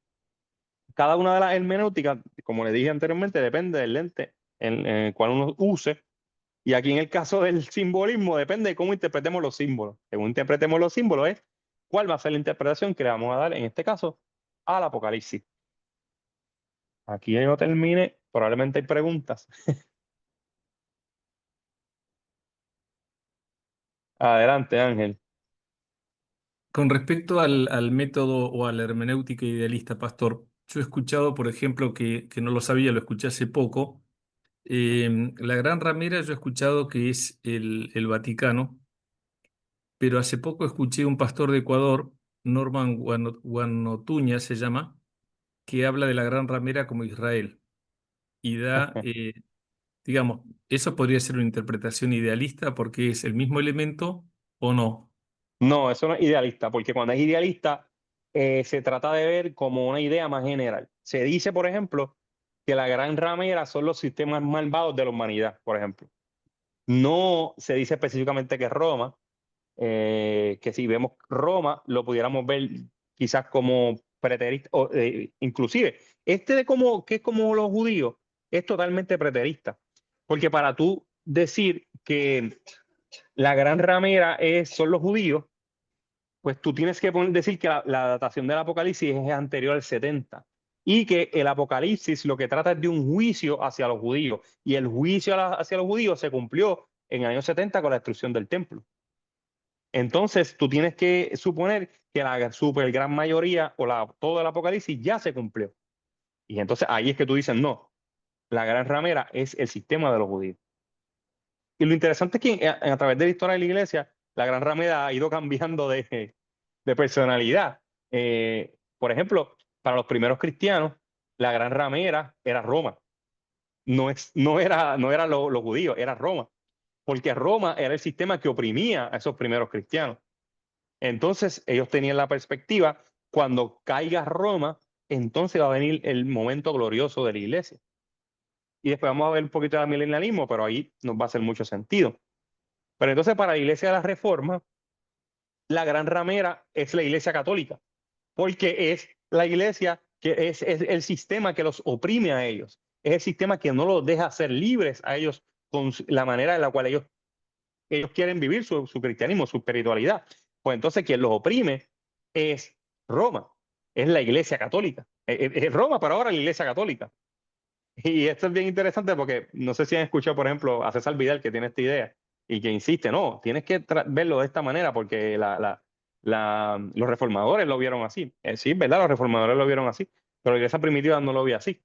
cada una de las hermenéuticas, como le dije anteriormente, depende del lente en el cual uno use. Y aquí en el caso del simbolismo, depende de cómo interpretemos los símbolos. Según interpretemos los símbolos, es cuál va a ser la interpretación que le vamos a dar, en este caso, al Apocalipsis. Aquí yo termine, probablemente hay preguntas. Adelante, Ángel. Con respecto al método o a la hermenéutica idealista, Pastor, yo he escuchado, por ejemplo, que no lo sabía, lo escuché hace poco. La Gran Ramera yo he escuchado que es el Vaticano, pero hace poco escuché un pastor de Ecuador, Norman Guanotuña se llama, que habla de la Gran Ramera como Israel y da, digamos, eso podría ser una interpretación idealista porque es el mismo elemento o no. No, eso no es idealista, porque cuando es idealista se trata de ver como una idea más general. Se dice, por ejemplo, que la gran ramera son los sistemas malvados de la humanidad, por ejemplo. No se dice específicamente que es Roma, que si vemos Roma lo pudiéramos ver quizás como preterista, o, inclusive este de como que es como los judíos es totalmente preterista, porque para tú decir que la gran ramera son los judíos, pues tú tienes que decir que la datación del Apocalipsis es anterior al 70 y que el Apocalipsis lo que trata es de un juicio hacia los judíos y el juicio hacia los judíos se cumplió en el año 70 con la destrucción del templo. Entonces tú tienes que suponer que la super gran mayoría o todo el Apocalipsis ya se cumplió. Y entonces ahí es que tú dices, no, la gran ramera es el sistema de los judíos. Y lo interesante es que a través de la historia de la iglesia, la gran ramera ha ido cambiando de personalidad. Por ejemplo, para los primeros cristianos, la gran ramera era Roma. No era los judíos, era Roma. Porque Roma era el sistema que oprimía a esos primeros cristianos. Entonces ellos tenían la perspectiva, cuando caiga Roma, entonces va a venir el momento glorioso de la iglesia. Y después vamos a ver un poquito del milenialismo, pero ahí nos va a hacer mucho sentido. Pero entonces para la iglesia de la Reforma, la gran ramera es la iglesia católica, porque es la iglesia que es el sistema que los oprime a ellos, es el sistema que no los deja ser libres a ellos con la manera en la cual ellos ellos quieren vivir su cristianismo, su espiritualidad. Pues entonces quien los oprime es Roma, es la Iglesia Católica. Es Roma, pero ahora la Iglesia Católica. Y esto es bien interesante porque no sé si han escuchado, por ejemplo, a César Vidal, que tiene esta idea y que insiste, no, tienes que verlo de esta manera porque los reformadores lo vieron así. Sí, ¿verdad? Los reformadores lo vieron así, pero la iglesia primitiva no lo veía así.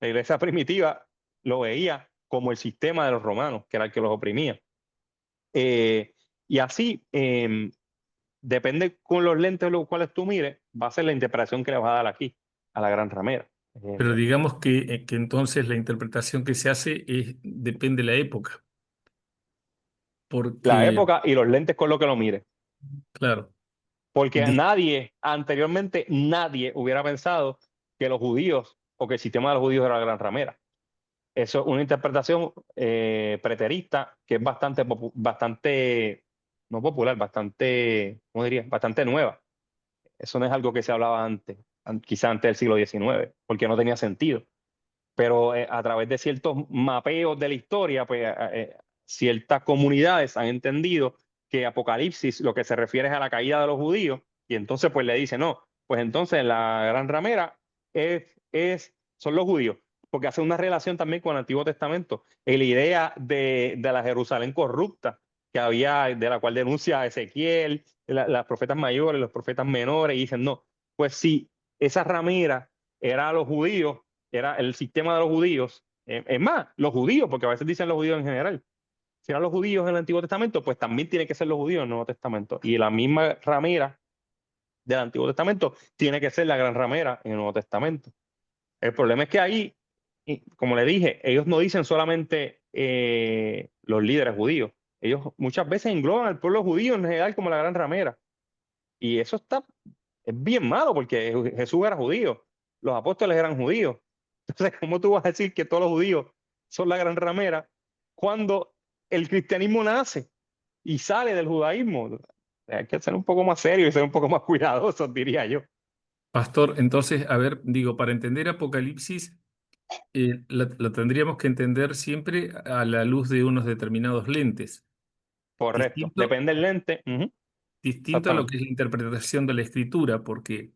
La iglesia primitiva lo veía como el sistema de los romanos, que era el que los oprimía. Y así, depende con los lentes los cuales tú mires, va a ser la interpretación que le vas a dar aquí, a la gran ramera. Pero digamos que entonces la interpretación que se hace depende de la época. La Porque, época y los lentes con lo que lo mires. claro, Porque di- anteriormente nadie hubiera pensado que los judíos o que el sistema de los judíos era la gran ramera. Eso es una interpretación preterista que es bastante, no popular, bastante, ¿cómo diría? Bastante nueva. Eso no es algo que se hablaba antes, quizá antes del siglo XIX, porque no tenía sentido. Pero a través de ciertos mapeos de la historia, pues ciertas comunidades han entendido que Apocalipsis lo que se refiere es a la caída de los judíos, y entonces pues le dicen, no, pues entonces la gran ramera son los judíos, porque hace una relación también con el Antiguo Testamento, y la idea de la Jerusalén corrupta que había, de la cual denuncia Ezequiel, las profetas mayores, los profetas menores, y dicen, no, pues si esa ramera era a los judíos, era el sistema de los judíos, es más, los judíos, porque a veces dicen los judíos en general, si eran los judíos en el Antiguo Testamento, pues también tiene que ser los judíos en el Nuevo Testamento. Y la misma ramera del Antiguo Testamento tiene que ser la gran ramera en el Nuevo Testamento. El problema es que ahí, como le dije, ellos no dicen solamente los líderes judíos, ellos muchas veces engloban al pueblo judío en general como la gran ramera. Y eso es bien malo porque Jesús era judío, los apóstoles eran judíos. Entonces, ¿cómo tú vas a decir que todos los judíos son la gran ramera cuando el cristianismo nace y sale del judaísmo? Hay que ser un poco más serio y ser un poco más cuidadosos, diría yo. Pastor, entonces, a ver, digo, para entender Apocalipsis, la tendríamos que entender siempre a la luz de unos determinados lentes. Correcto. Distinto, Depende del lente. distinto a lo Exactamente. que es la interpretación de la escritura, porque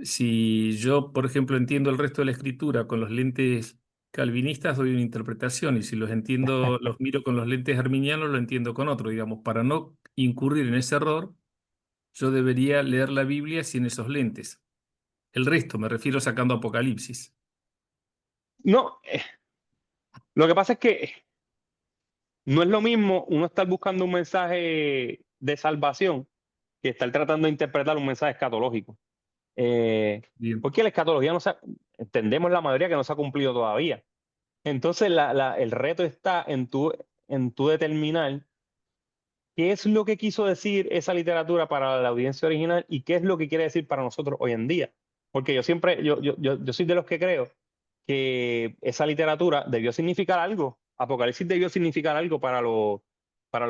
si yo, por ejemplo, entiendo el resto de la escritura con los lentes calvinistas, doy una interpretación, y si los entiendo, los miro con los lentes arminianos, lo entiendo con otro. Digamos, para no incurrir en ese error, yo debería leer la Biblia sin esos lentes. El resto, me refiero sacando Apocalipsis. No, lo que pasa es que no es lo mismo uno estar buscando un mensaje de salvación que estar tratando de interpretar un mensaje escatológico. Bien. Porque la escatología entendemos la mayoría que no se ha cumplido todavía. Entonces el reto está en tu determinar qué es lo que quiso decir esa literatura para la audiencia original y qué es lo que quiere decir para nosotros hoy en día. Porque yo soy de los que creo que esa literatura debió significar algo. Apocalipsis debió significar algo para los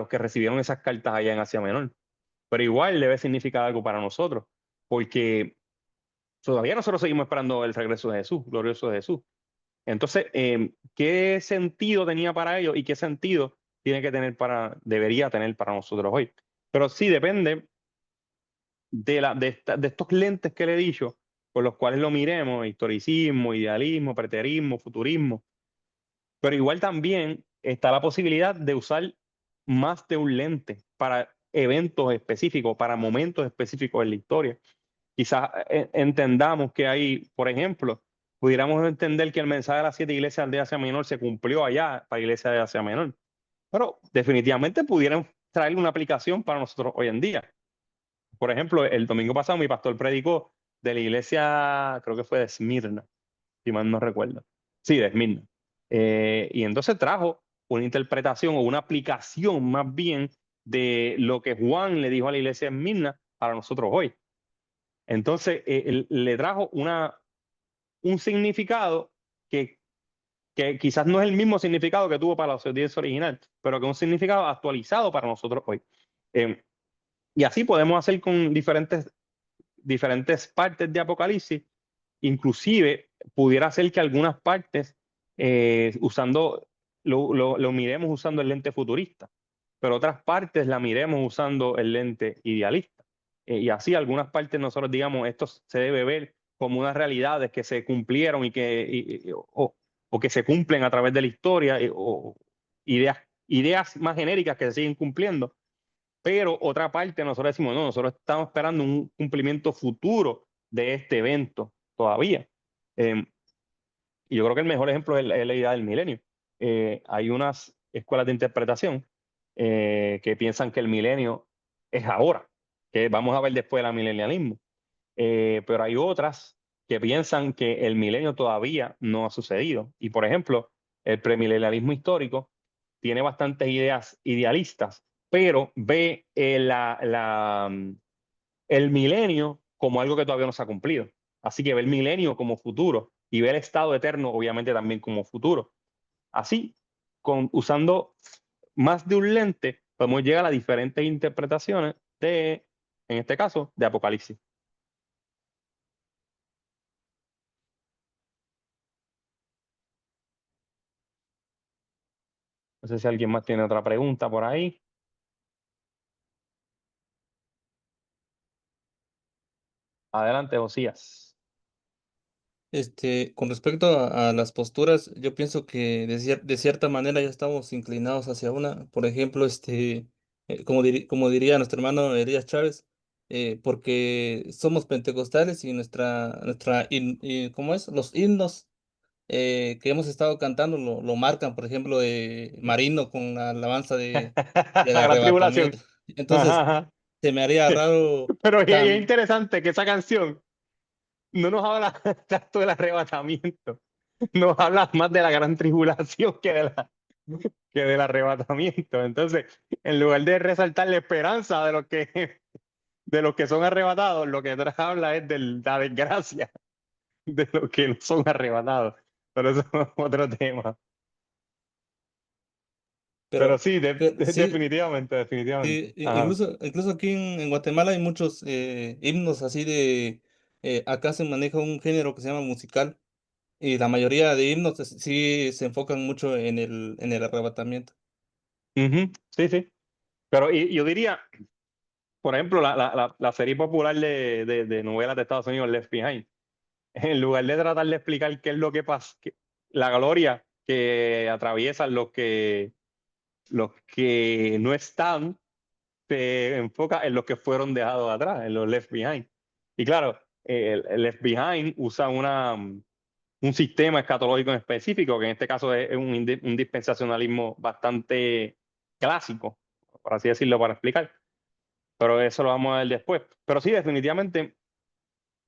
que recibieron esas cartas allá en Asia Menor. Pero igual debe significar algo para nosotros. Porque todavía nosotros seguimos esperando el regreso de Jesús, glorioso de Jesús. Entonces, ¿qué sentido tenía para ellos y qué sentido debería tener para nosotros hoy? Pero sí depende de estos lentes que le he dicho, por los cuales lo miremos: historicismo, idealismo, preterismo, futurismo. Pero igual también está la posibilidad de usar más de un lente para eventos específicos, para momentos específicos en la historia. Quizás entendamos que hay, por ejemplo, pudiéramos entender que el mensaje de las 7 iglesias de Asia Menor se cumplió allá para la iglesia de Asia Menor, pero definitivamente pudieran traer una aplicación para nosotros hoy en día. Por ejemplo, el domingo pasado mi pastor predicó de la iglesia, creo que fue de Esmirna, si mal no recuerdo. Sí, de Esmirna. Y entonces trajo una interpretación o una aplicación más bien de lo que Juan le dijo a la iglesia de Esmirna para nosotros hoy. Entonces, le trajo un significado que quizás no es el mismo significado que tuvo para la audiencia original, pero que es un significado actualizado para nosotros hoy. Y así podemos hacer con diferentes partes de Apocalipsis. Inclusive, pudiera ser que algunas partes lo miremos usando el lente futurista. pero otras partes la miremos usando el lente idealista. Y así algunas partes nosotros digamos, esto se debe ver como unas realidades que se cumplieron o que se cumplen a través de la historia, o ideas más genéricas que se siguen cumpliendo. Pero otra parte nosotros decimos, no, nosotros estamos esperando un cumplimiento futuro de este evento todavía. Y yo creo que el mejor ejemplo es la idea del milenio. Hay unas escuelas de interpretación que piensan que el milenio es ahora, que vamos a ver después del milenialismo. Pero hay otras que piensan que el milenio todavía no ha sucedido. Y por ejemplo, el premilenialismo histórico tiene bastantes ideas idealistas, pero ve el milenio como algo que todavía no se ha cumplido. Así que ve el milenio como futuro y ve el estado eterno obviamente también como futuro. Así, usando más de un lente, podemos llegar a diferentes interpretaciones en este caso, de Apocalipsis. No sé si alguien más tiene otra pregunta por ahí. Adelante, Josías. Con respecto a las posturas, yo pienso que de cierta manera ya estamos inclinados hacia una. Por ejemplo, como diría nuestro hermano Elías Chávez, porque somos pentecostales y ¿cómo es? Los himnos que hemos estado cantando lo marcan, por ejemplo, Marino con la alabanza del La gran tribulación. arrebatamiento. Entonces, Ajá. se me haría raro. Pero es interesante que esa canción no nos habla tanto del arrebatamiento, nos habla más de la gran tribulación que del arrebatamiento. Entonces, en lugar de resaltar la esperanza de los que son arrebatados, lo que habla es de la desgracia de los que no son arrebatados. Pero eso es otro tema. Pero sí, Sí, definitivamente. sí, Ajá. incluso aquí en Guatemala hay muchos himnos así acá se maneja un género que se llama musical y la mayoría de himnos sí se enfocan mucho en el arrebatamiento. Ujú. Sí, sí. Pero yo diría, por ejemplo, la serie popular de novelas de Estados Unidos, Left Behind, en lugar de tratar de explicar qué es lo que pasa, la gloria que atraviesan los que no están, se enfoca en los que fueron dejados atrás, en los Left Behind. Y claro, el Left Behind usa un sistema escatológico en específico, que en este caso es un dispensacionalismo bastante clásico, por así decirlo, para explicar. Pero eso lo vamos a ver después. Pero sí, definitivamente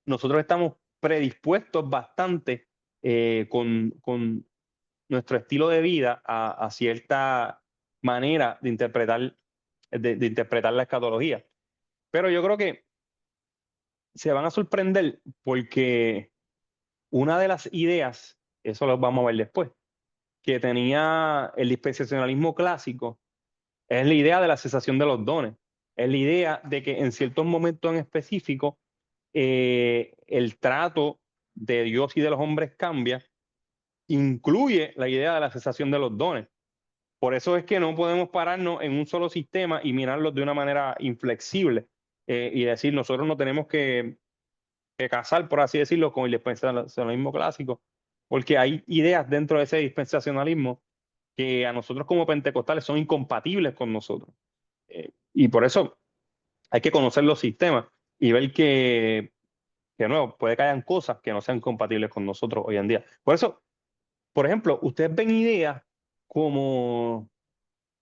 nosotros estamos predispuestos bastante con nuestro estilo de vida a cierta manera de interpretar la escatología. Pero yo creo que se van a sorprender porque una de las ideas, eso lo vamos a ver después, que tenía el dispensacionalismo clásico es la idea de la cesación de los dones. Es la idea de que en ciertos momentos en específico el trato de Dios y de los hombres cambia, incluye la idea de la cesación de los dones. Por eso es que no podemos pararnos en un solo sistema y mirarlos de una manera inflexible y decir nosotros no tenemos que casar, por así decirlo, con el dispensacionalismo clásico, porque hay ideas dentro de ese dispensacionalismo que a nosotros como pentecostales son incompatibles con nosotros. Y por eso hay que conocer los sistemas y ver que nuevo, puede que hayan cosas que no sean compatibles con nosotros hoy en día. Por eso, por ejemplo, ustedes ven ideas como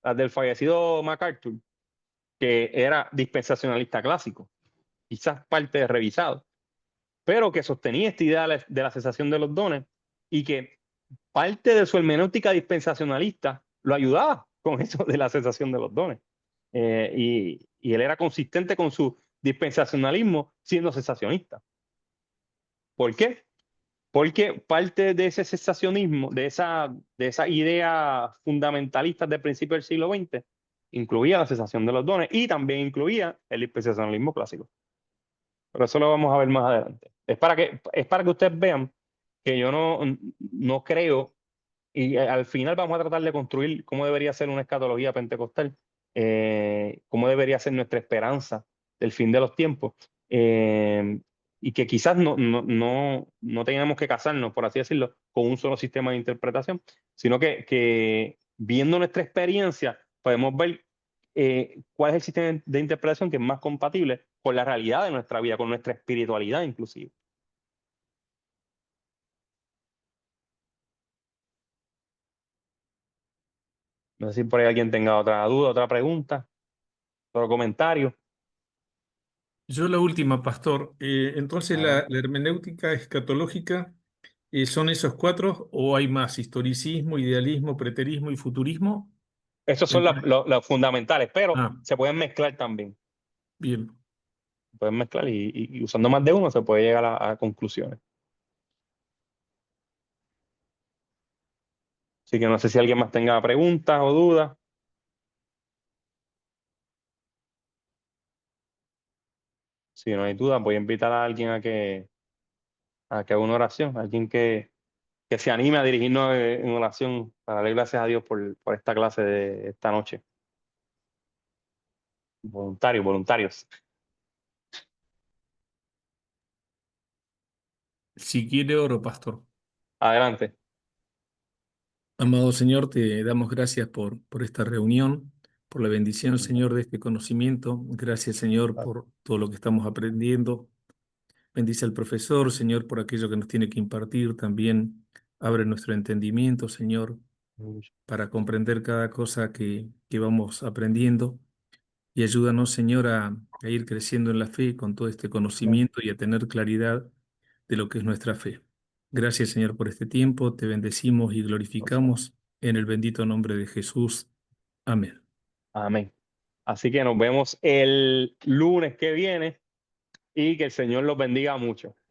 las del fallecido MacArthur, que era dispensacionalista clásico, quizás parte de revisado, pero que sostenía esta idea de la cesación de los dones y que parte de su hermenéutica dispensacionalista lo ayudaba con eso de la cesación de los dones. Y él era consistente con su dispensacionalismo siendo cesacionista. ¿Por qué? Porque parte de ese cesacionismo, de esa idea fundamentalista del principio del siglo XX, incluía la cesación de los dones y también incluía el dispensacionalismo clásico. Pero eso lo vamos a ver más adelante. Es para que ustedes vean que yo no creo, y al final vamos a tratar de construir cómo debería ser una escatología pentecostal, cómo debería ser nuestra esperanza del fin de los tiempos, y que quizás no tengamos que casarnos, por así decirlo, con un solo sistema de interpretación, sino que viendo nuestra experiencia podemos ver cuál es el sistema de interpretación que es más compatible con la realidad de nuestra vida, con nuestra espiritualidad inclusive. No sé si por ahí alguien tenga otra duda, otra pregunta, otro comentario. Yo la última, pastor. Entonces, Ah, la hermenéutica escatológica, ¿son esos cuatro o hay más? Historicismo, idealismo, preterismo y futurismo. esos son Entre- los fundamentales, pero Ah, se pueden mezclar también. bien. Se pueden mezclar y usando más de uno se puede llegar a conclusiones. Así que no sé si alguien más tenga preguntas o dudas. Si no hay dudas, voy a invitar a alguien a que haga una oración, alguien que se anime a dirigirnos en oración para darle gracias a Dios por esta clase de esta noche. Voluntarios. Si quiere oro, pastor. Adelante. Amado Señor, te damos gracias por esta reunión, por la bendición, Señor, de este conocimiento. Gracias, Señor, por todo lo que estamos aprendiendo. Bendice al profesor, Señor, por aquello que nos tiene que impartir. También abre nuestro entendimiento, Señor, para comprender cada cosa que vamos aprendiendo. Y ayúdanos, Señor, a ir creciendo en la fe con todo este conocimiento y a tener claridad de lo que es nuestra fe. Gracias, Señor, por este tiempo. Te bendecimos y glorificamos en el bendito nombre de Jesús. Amén. Amén. Así que nos vemos el lunes que viene y que el Señor los bendiga mucho.